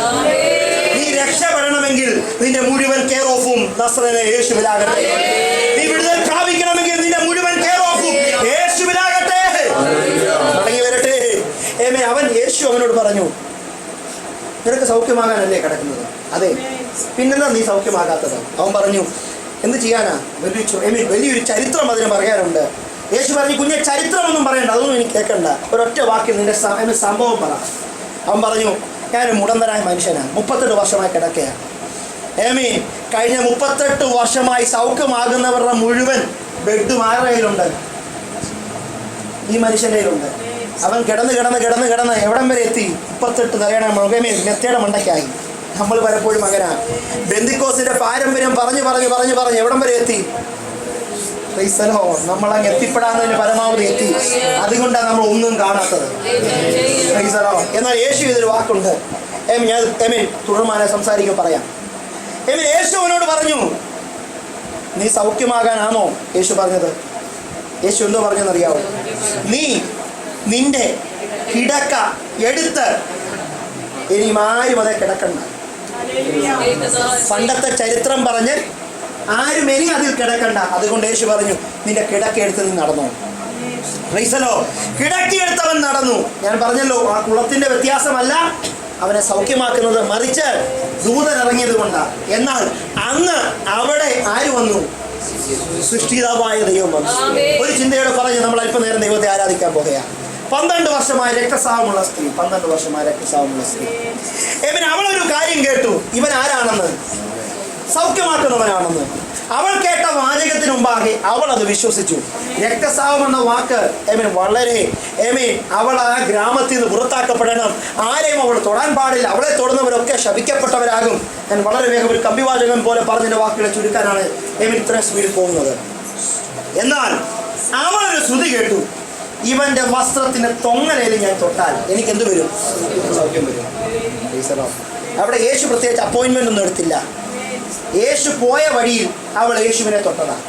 നീ രക്ഷപ്പെടണമെങ്കിൽ നിന്റെ മുഴുവൻ കെയർ ഓഫും നസ്രയനായ യേശുവിലാകട്ടെ. നീ വിടുതൽ പ്രാപിക്കണമെങ്കിൽ നിന്റെ മുഴുവൻ കെയർ ഓഫും യേശുവിലാകട്ടെ. മടങ്ങി വരട്ടെ. അവൻ യേശു അവനോട് പറഞ്ഞു, നിനക്ക് സൗഖ്യമാകാനല്ലേ കിടക്കുന്നത്? അതെ, പിന്നെന്താ നീ സൗഖ്യമാകാത്തത്? അവൻ പറഞ്ഞു, എന്ത് ചെയ്യാനാ? വലിയൊരു ചരിത്രം അതിന് പറയാനുണ്ട്. യേശു പറഞ്ഞു, കുഞ്ഞെ ചരിത്രമൊന്നും പറയണ്ട, അതൊന്നും എനിക്ക് കേൾക്കണ്ട, ഒരൊറ്റ വാക്കിൽ നിന്റെ സംഭവം പറ. അവൻ പറഞ്ഞു, ഞാനൊരു മുടന്തനായ മനുഷ്യനാണ്, 38 വർഷമായി കിടക്കുകയാണ്. കഴിഞ്ഞ 38 വർഷമായി സൗഖ്യമാകുന്നവരുടെ മുഴുവൻ ബെഡും ആരുടെ കയ്യിലുണ്ട്? ഈ മനുഷ്യൻ്റെ കയ്യിലുണ്ട്. അവൻ കിടന്ന് എവിടം വരെ എത്തി? 38 തലയുടെ മുഖമേ മെത്തയുടെ മണ്ടയ്ക്കായി. നമ്മൾ പലപ്പോഴും അങ്ങനാണ്. ബെന്തിക്കോസിന്റെ പാരമ്പര്യം പറഞ്ഞു എവിടം വരെ എത്തി? നമ്മളങ്ങ് എത്തിപ്പെടാന്നതിന് പരമാവധി എത്തി. അതുകൊണ്ടാണ് നമ്മൾ ഒന്നും കാണാത്തത്. എന്നാൽ യേശു ഇതൊരു വാക്കുണ്ട്. ഞാൻ തുടർമാനെ സംസാരിക്കുമ്പോൾ പറയാം. യേശുവിനോട് പറഞ്ഞു, നീ സൗഖ്യമാകാനാണോ യേശു പറഞ്ഞത്? യേശു എന്തോ പറഞ്ഞെന്നറിയാവോ? നീ നിന്റെ കിടക്ക എടുത്ത് ഇനി ആരും അതേ കിടക്കണ്ട. പണ്ടത്തെ ചരിത്രം പറഞ്ഞ് ആരും ഇനി അതിൽ കിടക്കണ്ട. അതുകൊണ്ട് യേശു പറഞ്ഞു, നിന്റെ കിടക്കയെടുത്ത് നീ നടന്നോ. കിടക്കിയെടുത്തവൻ നടന്നു. ഞാൻ പറഞ്ഞല്ലോ, ആ കുളത്തിന്റെ വ്യത്യാസമല്ല അവനെ സൗഖ്യമാക്കുന്നത്, മറിച്ച് ദൂതൻ ഇറങ്ങിയത് കൊണ്ടാണ്. എന്നാൽ അന്ന് അവിടെ ആര് വന്നു? സൃഷ്ടിതാവായ ദൈവം വന്നു. ഒരു ചിന്തയോടെ പറഞ്ഞ് നമ്മൾ അല്പനേരം ദൈവത്തെ ആരാധിക്കാൻ പോകുകയാണ്. 12 വർഷമായ രക്തസ്രാവമുള്ള സ്ത്രീ. അവളൊരു കാര്യം കേട്ടു, ഇവൻ ആരാണെന്ന്, സൗഖ്യമാക്കുന്നവനാണെന്ന്. അവൾ കേട്ട വാചകത്തിന് മുമ്പാകെ അവൾ അത് വിശ്വസിച്ചു. രക്തസ്രാവം എന്ന വാക്ക് വളരെ അവൾ ആ ഗ്രാമത്തിൽ നിന്ന് പുറത്താക്കപ്പെടണം, ആരെയും അവൾ തൊടാൻ പാടില്ല, അവളെ തൊടുന്നവരൊക്കെ ശപിക്കപ്പെട്ടവരാകും. ഞാൻ വളരെ വേഗം ഒരു കമ്പിവാചകം പോലെ പറഞ്ഞതിൻ്റെ വാക്കുകളെ ചുരുക്കാനാണ് ഇത്രയും സ്പീഡിൽ പോകുന്നത്. എന്നാൽ അവൻ ഒരു ശ്രുതി കേട്ടു, ഇവന്റെ വസ്ത്രത്തിന്റെ തൊങ്ങലയിൽ ഞാൻ തൊട്ടാൽ എനിക്ക് എന്ത് വരും? സൗഖ്യം വരും. അവിടെ യേശു പ്രത്യേകിച്ച് അപ്പോയിന്റ്മെന്റ് ഒന്നും എടുത്തില്ല. യേശു പോയ വഴിയിൽ അവൾ യേശുവിനെ തൊട്ടതാണ്.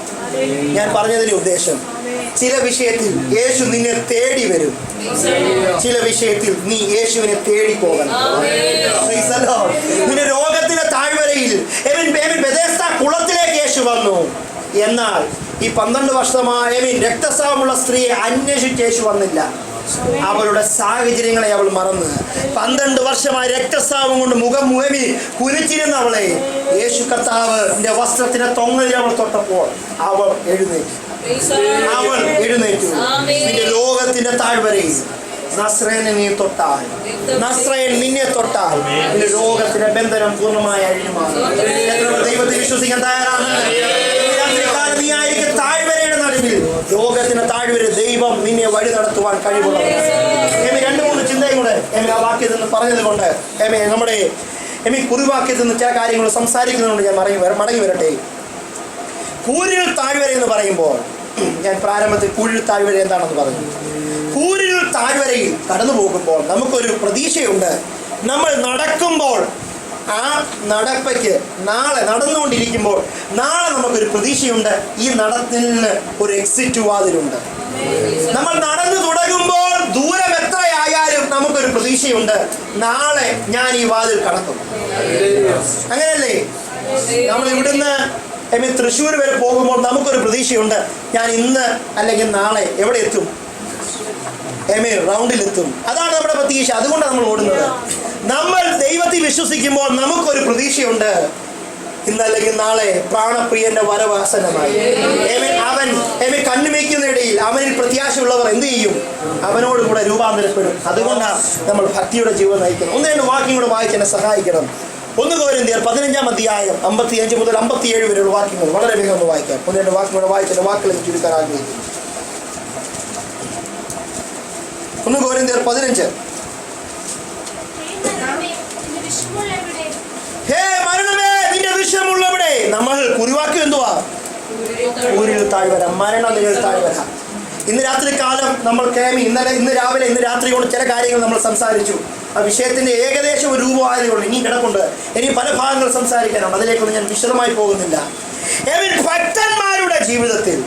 ഞാൻ പറഞ്ഞതിന്റെ ഉദ്ദേശം, ചില വിഷയത്തിൽ യേശു നിന്നെ തേടി വരും, ചില വിഷയത്തിൽ നീ യേശുവിനെ തേടി പോകണം. നിന്റെ രോഗത്തിന്റെ താഴ്വരയിൽ ബെഥെസ്ദ കുളത്തിലേക്ക് യേശു വന്നു. എന്നാൽ ഈ 12 വർഷമായ രക്തസ്രാവമുള്ള സ്ത്രീയെ അന്വേഷിച്ച് യേശു വന്നില്ല. അവളുടെ സാഹചര്യങ്ങളെ അവൾ മറന്ന് 12 വർഷമായി രക്തസ്രാവം കൊണ്ട് മുഖം കുനിച്ചിരുന്ന അവളെ യേശു കർത്താവിന്റെ വസ്ത്രത്തിന്റെ തൊങ്ങലിൽ അവൾ തൊട്ടപ്പോൾ അവൾ എഴുന്നേറ്റു. നിന്റെ ലോകത്തിന്റെ താഴ്വരയിൽ നസ്രയനെ നീ തൊട്ടാൽ, നസ്രയൻ നിന്നെ തൊട്ടാൽ നിന്റെ രോഗത്തിന്റെ ബന്ധനം പൂർണ്ണമായി അഴിഞ്ഞുമാറും. ദൈവത്തെ വിശ്വസിക്കാൻ തയ്യാറാണ്? നീ ആയിരിക്കും താഴ്വരയുടെ നടുവിൽ, രോഗത്തിന്റെ താഴ്വര ദൈവം നിന്നെ വഴി നടത്തുവാൻ കഴിവുള്ളവർ. 2-3 ചിന്തയും കൂടെ ആ വാക്യത്തിൽ നിന്ന് പറഞ്ഞത് കൊണ്ട് നമ്മുടെ കുറിവാക്യത്തിൽ നിന്ന് ചില കാര്യങ്ങൾ സംസാരിക്കുന്നതുകൊണ്ട് ഞാൻ മടങ്ങി വരട്ടെ. കൂരിൽ താഴ്വര എന്ന് പറയുമ്പോൾ ഞാൻ പ്രാരംഭത്തിൽ കൂരിൽ താഴ്വര എന്താണെന്ന് പറഞ്ഞു. കൂരിൽ താഴ്വരയിൽ കടന്നു പോകുമ്പോൾ നമുക്കൊരു പ്രതീക്ഷയുണ്ട്. നമ്മൾ നടക്കുമ്പോൾ ആ നടപ്പയ്ക്ക് നാളെ നടന്നുകൊണ്ടിരിക്കുമ്പോൾ നാളെ നമുക്കൊരു പ്രതീക്ഷയുണ്ട്. ഈ നടത്തിന് ഒരു എക്സിറ്റ് വാതിലുണ്ട്. നമ്മൾ നടന്നു തുടങ്ങുമ്പോൾ ദൂരം എത്രയായാലും നമുക്കൊരു പ്രതീക്ഷയുണ്ട്, നാളെ ഞാൻ ഈ വാതിൽ കടക്കും. അങ്ങനെയല്ലേ? നമ്മൾ ഇവിടുന്ന് തൃശ്ശൂർ വരെ പോകുമ്പോൾ നമുക്കൊരു പ്രതീക്ഷയുണ്ട്, ഞാൻ ഇന്ന് അല്ലെങ്കിൽ നാളെ എവിടെ എത്തും? റൗണ്ടിലെത്തും. അതാണ് നമ്മുടെ പ്രതീക്ഷ. അതുകൊണ്ടാണ് നമ്മൾ ഓടുന്നത്. നമ്മൾ ദൈവത്തിൽ വിശ്വസിക്കുമ്പോൾ നമുക്കൊരു പ്രതീക്ഷയുണ്ട്, ഇന്നല്ലെങ്കിൽ നാളെ പ്രാണപ്രിയന്റെ വരവാസനമായി. അവൻ കണ്ണുമേക്കുന്നതിടയിൽ അവനിൽ പ്രത്യാശയുള്ളവർ എന്ത് ചെയ്യും? അവനോട് കൂടെ രൂപാന്തരപ്പെടും. അതുകൊണ്ടാണ് നമ്മൾ ഭക്തിയുടെ ജീവിതം നയിക്കുന്നത്. 1-2 വാക്യം കൂടെ വായിച്ച് എന്നെ സഹായിക്കണം. 1 കൊരിന്ത്യർ 15-ാം അധ്യായം 55 മുതൽ 57 വരെയുള്ള വാക്യങ്ങൾ വളരെ വേഗം ഒന്ന് വായിക്കാം. 1-2 വാക്യം കൂടെ വായിച്ച വാക്കുകൾ ചുരുക്കാൻ ആഗ്രഹിക്കുന്നു. 1 കൊരിന്ത്യർ 15. ഹേ മരണമേ നിന്റെ വിഷമുള്ളവിടെ. നമ്മൾ കുറിവാക്യം എന്തുവാ? ഊരിൽ താഴ്വര, മരണം നിഴൽ താഴ്വര. ഇന്ന് രാത്രി കാലം നമ്മൾ ഇന്ന് രാവിലെ ഇന്ന് രാത്രി കൊണ്ട് ചില കാര്യങ്ങൾ നമ്മൾ സംസാരിച്ചു. ആ വിഷയത്തിന്റെ ഏകദേശം ഒരു രൂപമായതുകൊണ്ട് ഇനി കിടപ്പുണ്ട്. ഇനി പല ഭാഗങ്ങൾ സംസാരിക്കാനുണ്ട്. അതിലേക്കൊന്നും ഞാൻ വിശദമായി പോകുന്നില്ല. ഭക്തന്മാരുടെ ജീവിതത്തിൽ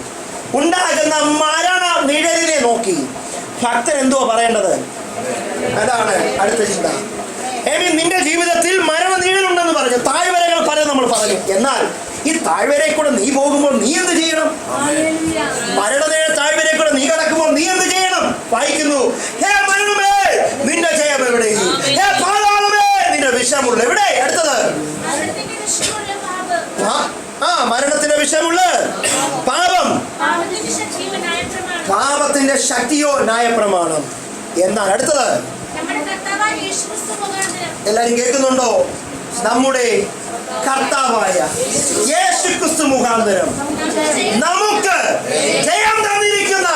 ഉണ്ടാകുന്ന മരണ നിഴലിനെ നോക്കി ഭക്തൻ എന്തുവാ പറയേണ്ടത്? അതാണ് അടുത്ത ചിന്ത. നിന്റെ ജീവിതത്തിൽ മരണ നിഴലുണ്ടെന്ന് പറഞ്ഞു, താഴ്വരകൾ പല നമ്മൾ പറഞ്ഞു. എന്നാൽ ഈ താഴ്വരയിൽ കൂടെ നീ പോകുമ്പോൾ നീ എന്ത് ചെയ്യണം? മരണനിഴൽ താഴ്വരയിൽ കൂടെ നീ കിടക്കുമ്പോൾ നീ എന്ത് ചെയ്യണം? വായിക്കുന്നു, ഹേ മരണമേ നിന്റെ ജയം എവിടെ? ഹേ പാതാളമേ നിന്റെ വിഷമുള്ള എവിടെ? അടുത്തത് മരണത്തിന്റെ വിഷമുള്ള പാപം, പാപത്തിന്റെ ശക്തിയോ ന്യായപ്രമാണം. എന്നാൽ അടുത്തത് എല്ലാരും കേൾക്കുന്നുണ്ടോ? നമ്മുടെ കർത്താവായ യേശുക്രിസ്തു മുഖാന്തരം നമുക്ക് ജയം തന്നിരിക്കുന്ന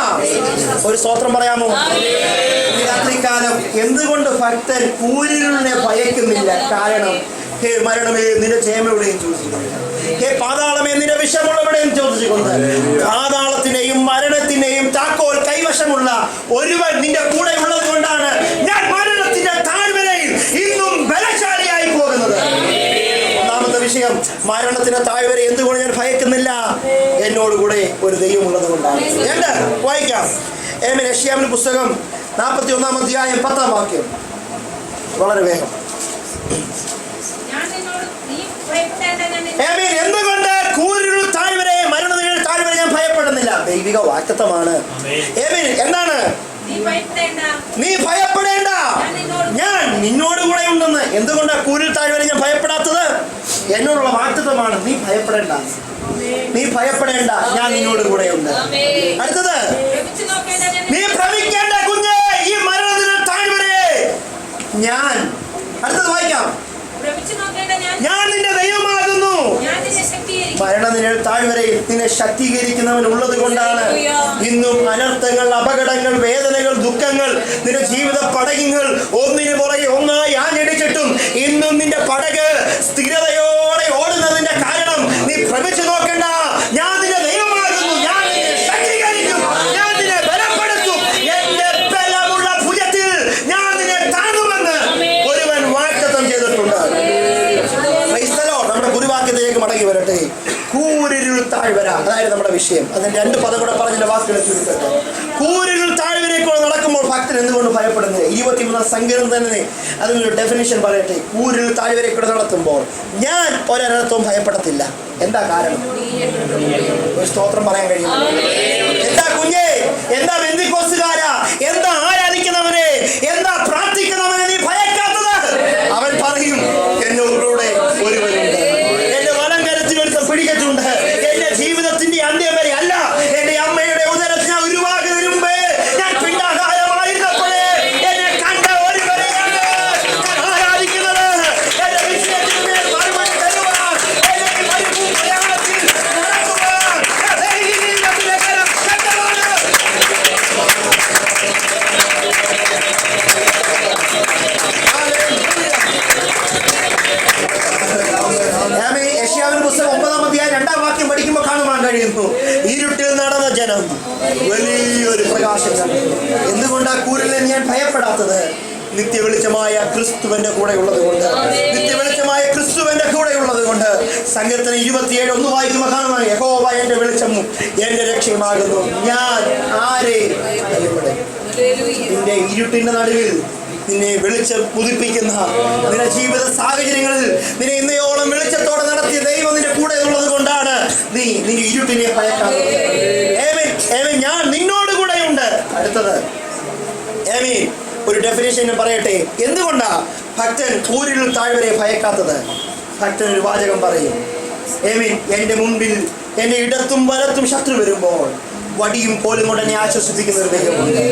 ഒരു സ്തോത്രം പറയാമോ? രാത്രികാലം എന്തുകൊണ്ട് ഭക്തൻ കൂരിരുളിനെ ഭയക്കുന്നില്ല? കാരണം ഹേ മരണമേ നിന്റെ ജയം എവിടെയും ചോദിച്ചിട്ടുണ്ട്, ഹേ പാതാളമേ നിന്റെ വിഷമുള്ളവിടെയും ചോദിച്ചുകൊണ്ട് പാതാളത്തിനെയും മരണത്തിനെയും താക്കോൽ കൈവശമുള്ള ഒരുവൻ നിന്റെ കൂടെ ഉള്ളത് കൊണ്ടാണ് ഞാൻ മരണത്തിന്റെ താഴ്വരയിൽ ഇന്നും ബലശാലിയായി പോകുന്നത്. ഒന്നാമത്തെ വിഷയം, മരണത്തിന്റെ താഴ്വര എന്തുകൊണ്ട് ഞാൻ ഭയക്കുന്നില്ല? എന്നോടുകൂടെ ഒരു ദൈവമുള്ളത് കൊണ്ടാണ്. രണ്ട് വായിക്കാം. യെശയ്യാവിന്റെ പുസ്തകം 41-ാം അധ്യായം 10-ാം വാക്യം വളരെ വേഗം. എന്തുകൊണ്ട് കൂരിരുൾ താഴ്വരെ മരണനിഴൽ താഴ്വര ഞാൻ ഭയപ്പെടുന്നില്ല? ദൈവിക വാക്തത്വമാണ്. എന്താണ്? നീ ഭയപ്പെടേണ്ട, ഞാൻ നിന്നോട് കൂടെ ഉണ്ടെന്ന്. എന്തുകൊണ്ടാ കൂരിൽ താഴ്വര ഞാൻ ഭയപ്പെടാത്തത്? എന്നോടുള്ള വാക്തത്വമാണ്. നീ ഭയപ്പെടേണ്ട, നീ ഭയപ്പെടേണ്ട, ഞാൻ നിന്നോട് കൂടെ ഉണ്ട്. അടുത്തത്, നീ ഭ്രമിക്കേണ്ട കുഞ്ഞേ ഈ മരണനിഴൽ താഴ്വരയെ ഞാൻ. അടുത്തത് വായിക്കാം. ഞാൻ നിന്റെ ദൈവമാകുന്നു. മരണനിഴൽ താഴ്വരയിൽ നിന്നെ ശക്തീകരിക്കുന്നവൻ ഉള്ളത് കൊണ്ടാണ് ഇന്നും അനർത്ഥങ്ങൾ, അപകടങ്ങൾ, വേദനകൾ, ദുഃഖങ്ങൾ, നിന്റെ ജീവിത പടകുകൾ ഒന്നിനു പുറകെ ഒന്നായി ആഞ്ഞടിച്ചിട്ടും ഇന്നും നിന്റെ പടക് സ്ഥിരതയോടെ ഓടുന്നതിന്റെ കാരണം നീ ഭ്രമിച്ചു നോക്കണ്ട. ഞാൻ നിന്റെ ദൈവമാകുന്നു, ഞാൻ നിന്നെ ശക്തീകരിക്കും. മടങ്ങി വരട്ടെ. കൂരിരുൾ താഴ്വര, അതായത് നമ്മുടെ വിഷയം. അതിന് 2 പദം കൂടെ പറഞ്ഞ വാക്കുകൾ ചുരുക്കട്ടെ. കൂരിരുൾ താഴ്വരയിലൂടെ നടക്കുമ്പോൾ ഭക്തൻ എന്തുകൊണ്ട് ഭയപ്പെടുന്നത്? 23 സങ്കീർത്തനം തന്നെ അതിനൊരു ഡെഫിനിഷൻ പറയട്ടെ. കൂരിരുൾ താഴ്വരയിലൂടെ നടത്തുമ്പോൾ ഞാൻ ഒരർത്ഥവും ഭയപ്പെടത്തില്ല. എന്താ കാരണം? ഒരു സ്തോത്രം പറയാൻ കഴിയും. എന്താ കുഞ്ഞേ, എന്താ ബെന്തിക്കോസ്തുകാരാ, എന്താ ആരാധിക്കുന്നവനെ, എന്താ പ്രാർത്ഥിക്കുന്നവനെ നീ ഭയക്കാത്തത്? അവൻ പറയും, എന്നോടുകൂടെ ഒരുവനുണ്ട്, എന്റെ വലം കരത്തിൽ ഒരുത്തൻ പിടിച്ചിട്ടുണ്ട്. എന്റെ ജീവിതത്തിന്റെ അന്ത്യം വരെ അല്ല, എന്റെ അമ്മയുടെ ഉദരത്തിൽ ഞാൻ ഉരുവാകുന്നതിന് മുമ്പേ, ഞാൻ പിണ്ടാകാരമായിരുന്നപ്പോഴേ എന്നെ കണ്ട ഒരുവനെയാണ് ഞാൻ ആരാധിക്കുന്നത്. എന്റെ വിഷയത്തിന് മേൽ മറുപടി തരുവാൻ, എന്നെ മരുഭൂമി പ്രയാണത്തിൽ നടത്തുവാൻ ദൈവത്തിന്റെ കരം ശക്തമാണ്. യെശയ്യാവിന്റെ പുസ്തകം 9-ാം അധ്യായം 2-ാം വാക്യം പഠിക്കുമ്പോൾ കാണുവാൻ കഴിയുന്നു, ഇരുട്ടിൽ നടന്ന ജനം വലിയൊരു പ്രകാശം കണ്ടു. എന്തുകൊണ്ടാ കൂരിൽ ഞാൻ ഭയപ്പെടാത്തത്? നിത്യവെളിച്ചമായ ക്രിസ്തുവിന്റെ കൂടെ ഉള്ളത് കൊണ്ട്. നിത്യവെളിച്ചമായ ക്രിസ്തുവിന്റെ കൂടെ ഉള്ളത് കൊണ്ട്. സങ്കീർത്തനം 27:1 വായിക്കുമ്പോൾ കാണുവാൻ, യഹോവ എന്റെ വെളിച്ചമും എന്റെ രക്ഷയുമാകുന്നു, ഞാൻ ആരെ ഭയപ്പെടും? നിന്റെ ഇരുട്ടിന്റെ നടുവിൽ നിന്നെ വെളിച്ചം പുതുപ്പിക്കുന്ന, നിന്റെ ജീവിത സാഹചര്യങ്ങളിൽ നിന്നെ ഇന്നയോളം വെളിച്ചത്തോടെ നടത്തിയ ദൈവം നിന്റെ കൂടെ ഉള്ളത് കൊണ്ടാണ് നീ നിന്റെ ഇരുട്ടിനെ ഭയക്കാത്തത്. ഞാൻ നിന്നോട് കൂടെയുണ്ട്. അടുത്തത് ഒരു ഡെഫിനേഷൻ പറയട്ടെ. എന്തുകൊണ്ടാ ഭക്തൻ കൂരിരുൾ താഴ്വരെ ഭയക്കാത്തത്? ഭക്തൻ ഒരു വാചകം പറയും, എന്റെ മുൻപിൽ എന്റെ ഇടത്തും വലത്തും ശത്രു വരുമ്പോൾ വടിയും കോലും കൊണ്ട് എന്നെ ആശ്വസിപ്പിക്കുന്ന ഒരു ദൈവമുണ്ട്.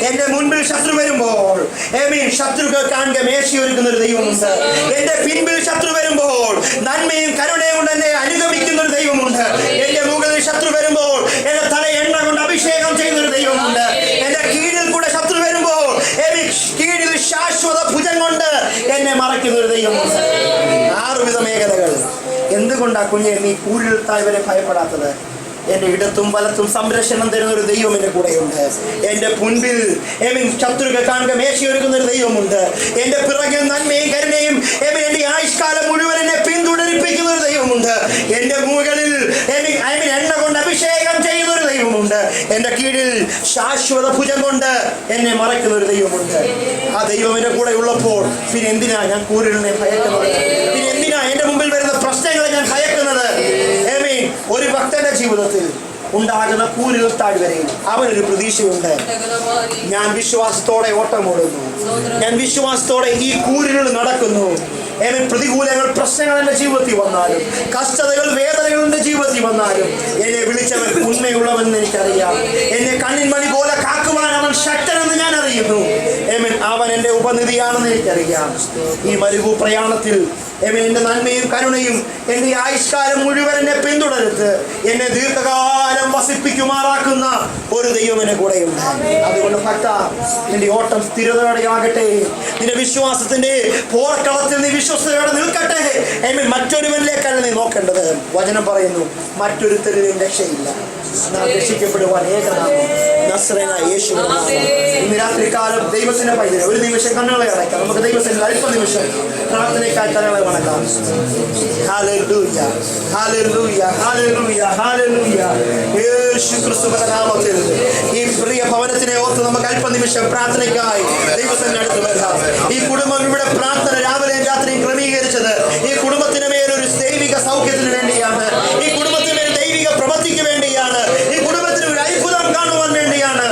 എന്റെ മുൻപിൽ ശത്രു വരുമ്പോൾ ശത്രുക്കൾ കാണുക മേശയൊരുക്കുന്ന ഒരു ദൈവമുണ്ട്. എന്റെ പിൻപിൽ ശത്രു വരുമ്പോൾ നന്മയും കരുണയും കൊണ്ട് എന്നെ അനുഗമിക്കുന്ന ഒരു ദൈവമുണ്ട്. എന്റെ മുകളിൽ ശത്രു വരുമ്പോൾ എന്റെ തല എണ്ണ കൊണ്ട് അഭിഷേകം ചെയ്യുന്ന ഒരു ദൈവമുണ്ട്. എന്റെ കീഴിൽ കൂടെ ശത്രു വരുമ്പോൾ കീഴിൽ ശാശ്വത ഭുജം കൊണ്ട് എന്നെ മറയ്ക്കുന്ന ഒരു ദൈവമുണ്ട്. 6 വിധ മേഖലകൾ. എന്തുകൊണ്ടാ കുഞ്ഞെ നീ കൂരിരുൾ താഴ്വരെ ഭയപ്പെടാത്തത്? എന്റെ ഇടത്തും വലത്തും സംരക്ഷണം തരുന്ന ഒരു ദൈവം എന്റെ കൂടെയുണ്ട്. എന്റെ മുൻപിൽ ശത്രുക്കൾ കാണുക മേശയൊരുക്കുന്ന ഒരു ദൈവമുണ്ട്. എന്റെ പിറകിൽ നന്മയും കരുണയും എന്റെ ആയുഷ്കാലം മുഴുവൻ എന്നെ പിന്തുടരിപ്പിക്കുന്ന ഒരു ദൈവമുണ്ട്. എന്റെ മുകളിൽ എണ്ണ കൊണ്ട് അഭിഷേകം ചെയ്യുന്ന ഒരു ദൈവമുണ്ട്. എന്റെ കീഴിൽ ശാശ്വത ഭുജം കൊണ്ട് എന്നെ മറയ്ക്കുന്ന ഒരു ദൈവമുണ്ട്. ആ ദൈവം എന്റെ കൂടെ ഉള്ളപ്പോൾ പിന്നെ എന്തിനാ ഞാൻ കൂരിരുളിനെ ഭയക്കുന്നത്? പിന്നെ എന്തിനാ എന്റെ മുമ്പിൽ വരുന്ന പ്രശ്നങ്ങളെ ഞാൻ ഭയക്കുന്നത്? ഒരു ഭക്തന്റെ ജീവിതത്തിൽ ഉണ്ടാകുന്ന കൂരിരുൾ താഴ്വരയിൽ അവനൊരു പ്രതീക്ഷയുണ്ട്. ഞാൻ വിശ്വാസത്തോടെ ഓട്ടമോടുന്നു, ഞാൻ വിശ്വാസത്തോടെ ഈ കൂരിരുൾ നടക്കുന്നു. പ്രതികൂലങ്ങൾ, പ്രശ്നങ്ങൾ എന്റെ ജീവിതത്തിൽ വന്നാലും, കഷ്ടതകൾ, വേദനകൾ എന്റെ ജീവിതത്തിൽ വന്നാലും, എന്നെ വിളിച്ചവൻ ഉണ്മയുള്ളവൻ എനിക്കറിയാം. എന്നെ കണ്ണിൻ മണി പോലെ കാക്കുവാൻ അവൻ ശക്തനെന്ന് ഞാൻ അറിയുന്നു. അവൻ എന്റെ ഉപനിധിയാണെന്ന് എനിക്കറിയാം. ഈ മരുഭൂ പ്രയാണത്തിൽ എന്റെ നന്മയും കരുണയും എന്റെ ആയുഷ്കാലം മുഴുവൻ എന്നെ പിന്തുടരുത്ത് എന്നെ ദീർഘകാലം വസിപ്പിക്കുമാറാക്കുന്ന ഒരു ദൈവം എന്നെ കൂടെയുണ്ട്. അതുകൊണ്ട് ഭക്ത, നിന്റെ ഓട്ടം സ്ഥിരതയോടെ ആകട്ടെ. നിന്റെ വിശ്വാസത്തിന്റെ പോർക്കളത്തിൽ നീ വിശ്വസ്തയോടെ നിൽക്കട്ടെ. മറ്റൊരുവനിലേക്കല്ല നീ നോക്കേണ്ടത്. വചനം പറയുന്നു, മറ്റൊരുത്തരിലും രക്ഷയില്ല. നാം രക്ഷിക്കപ്പെടുവാൻ ഏകനാമം നസ്രേനായ യേശുവിന്റെ നാമം. ഇന്ന് രാത്രികാലം ദൈവത്തിന്റെ പൈതൽ ഒരു നിമിഷം കണ്ണുകളെ അടയ്ക്കാം. നമുക്ക് ദൈവത്തിന്റെ അല്പനിമിഷം പ്രാർത്ഥനയ്ക്കായി തലകളെ വണക്കാം. Hallelujah, hallelujah, hallelujah, hallelujah. യേശു ക്രിസ്തുവിന്റെ നാമത്തിൽ ഈ പ്രിയ ഭവനത്തിനെ ഓർത്ത് നമുക്ക് അല്പനിമിഷം പ്രാർത്ഥനയ്ക്കായി ദൈവത്തിന്റെ അടുത്ത് വരാം. ഈ കുടുംബം ഇവിടെ പ്രാർത്ഥന രാവിലെയും രാത്രിയും ക്രമീകരിച്ചത് ഈ കുടുംബത്തിന് മേലൊരു ദൈവിക സൗഖ്യത്തിന് വേണ്ടിയാണ്. ഈ കുടുംബത്തിന് മേൽ ദൈവിക പ്രവൃത്തിക്ക് വേണ്ടിയാണ്. ഈ കുടുംബത്തിന് ഒരു അത്ഭുതം കാണുവാൻ വേണ്ടിയാണ്.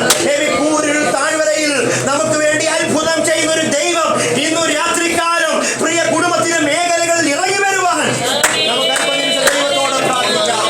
കൂരിരുൾ താഴ്വരയിൽ നമുക്ക് വേണ്ടി അത്ഭുതം ചെയ്യുന്ന ഒരു ദൈവം ഇന്നു രാത്രികാലം പ്രിയ കുടുംബത്തിന്റെ മേഖലകളിൽ ഇറങ്ങി വരുവാൻ നമുക്ക് അല്പനിമിഷം ദൈവത്തോട് പ്രാർത്ഥിക്കാം.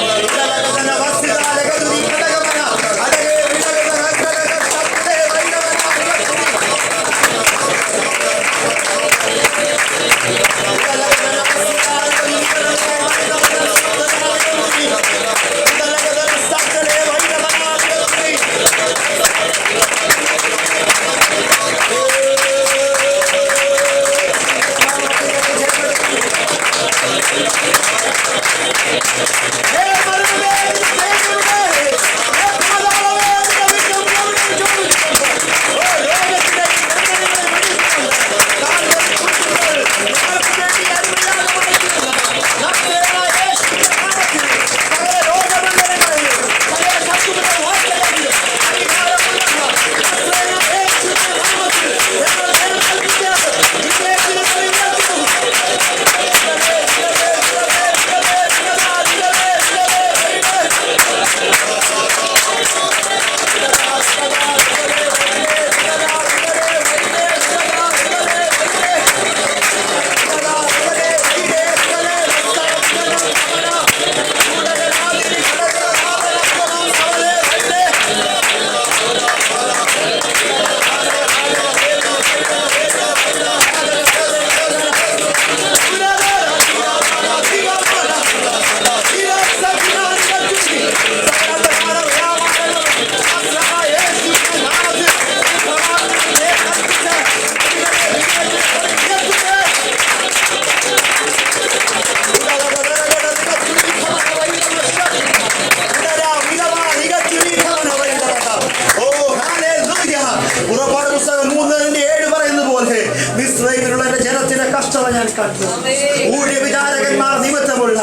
ഊഴവിചാരകന്മാർ നിമിത്തമുള്ള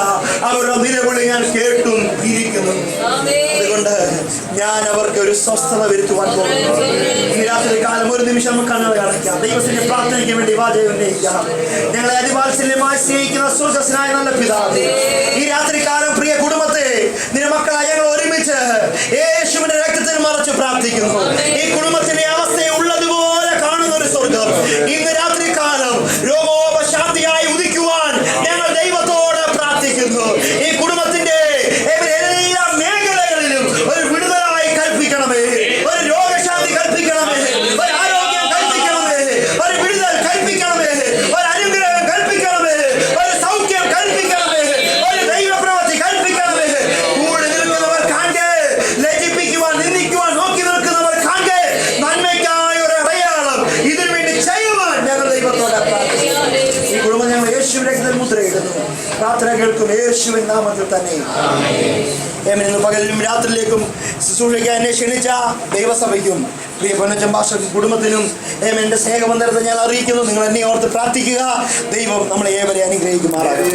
അവരുടെ നിലവിളി ഞാൻ കേട്ടും ഇരിക്കുന്നു. അതുകൊണ്ട് ഞാൻ അവർക്ക് ഒരു സ്വസ്ഥത വരുത്തുവാൻ പോകുന്നു. ഇന്ന് രാത്രി കാലം ഒരു നിമിഷം കണ്ണുകൾ അടയ്ക്കാം. ദൈവത്തിന്റെ പ്രാർത്ഥനയ്ക്ക് വേണ്ടി വാചകം ഉന്നയിക്കാം. ഞങ്ങളെ അതിവാത്സല്യമായി സ്നേഹിക്കുന്ന സ്വർഗ്ഗസ്ഥനായ നല്ല പിതാവേ, ഈ രാത്രി കാലം പ്രിയ കുടുംബത്തെ നിന്റെ മക്കളായ ഞങ്ങൾ ഒരുമിച്ച് യേശുവിന്റെ രക്തത്തിൽ മറച്ച് പ്രാർത്ഥിക്കുന്നു. ഈ കുടുംബത്തിന്റെ അവസ്ഥയെ ഉള്ളതുപോലെ കാണുന്ന ഒരു സ്വർഗം ഇന്ന് രാത്രി കാലം രോഗോപശാന്തിയായി ഉദിക്കുവാൻ ഞങ്ങൾ ദൈവത്തോട് പ്രാർത്ഥിക്കുന്നു. ഈ കുടുംബത്തിന്റെ എല്ലാ മേഖലകളിലും ഒരു വിടുതലായി കൽപ്പിക്കണമേ, ഒരു രോഗശാന്തി കൽപ്പിക്കണമേ, ഒരു ആരോഗ്യം കൽപ്പിക്കണമേ, ഒരു വിടുതൽ കൽപ്പിക്കണമേ, ഒരു അനുഗ്രഹം കൽപ്പിക്കണമേ, ഒരു സൗഖ്യം കൽപ്പിക്കണമേ, ഒരു ദൈവപ്രവൃത്തി കൽപ്പിക്കണമേ. കൂടെ നിൽക്കുന്നവർ കാണെ, ലജ്ജിപ്പിക്കുവാൻ നിന്ദിക്കുവാൻ നോക്കി നിൽക്കുന്നവർ കാണെ, നന്മയ്ക്കായ ഒരു അടയാളം ഇതിനു വേണ്ടി ചെയ്യുവാൻ ഞങ്ങൾ ദൈവത്തോടെ പ്രാർത്ഥിക്കുന്നു. ഈ കുടുംബം ഞങ്ങൾ യേശുവിന്റെ രക്തത്തിൽ മുദ്രയിടുന്നു. പ്രാർത്ഥന കേൾക്കും യേശുവിൻ നാമത്തിൽ തന്നെ. ഇന്ന് പകലിലും രാത്രിയിലേക്കും ശുശ്രൂഷയ്ക്ക് എന്നെ ക്ഷണിച്ച ദൈവസഭയ്ക്കും പ്രിയ പൊന്നച്ചൻ ഭാഷക്കും കുടുംബത്തിനും എൻ്റെ സ്നേഹബന്ധനത്തെ ഞാൻ അറിയിക്കുന്നു. നിങ്ങൾ എന്നെ ഓർത്ത് പ്രാർത്ഥിക്കുക. ദൈവം നമ്മളെ ഏവരെ അനുഗ്രഹിക്കുമാറാകും.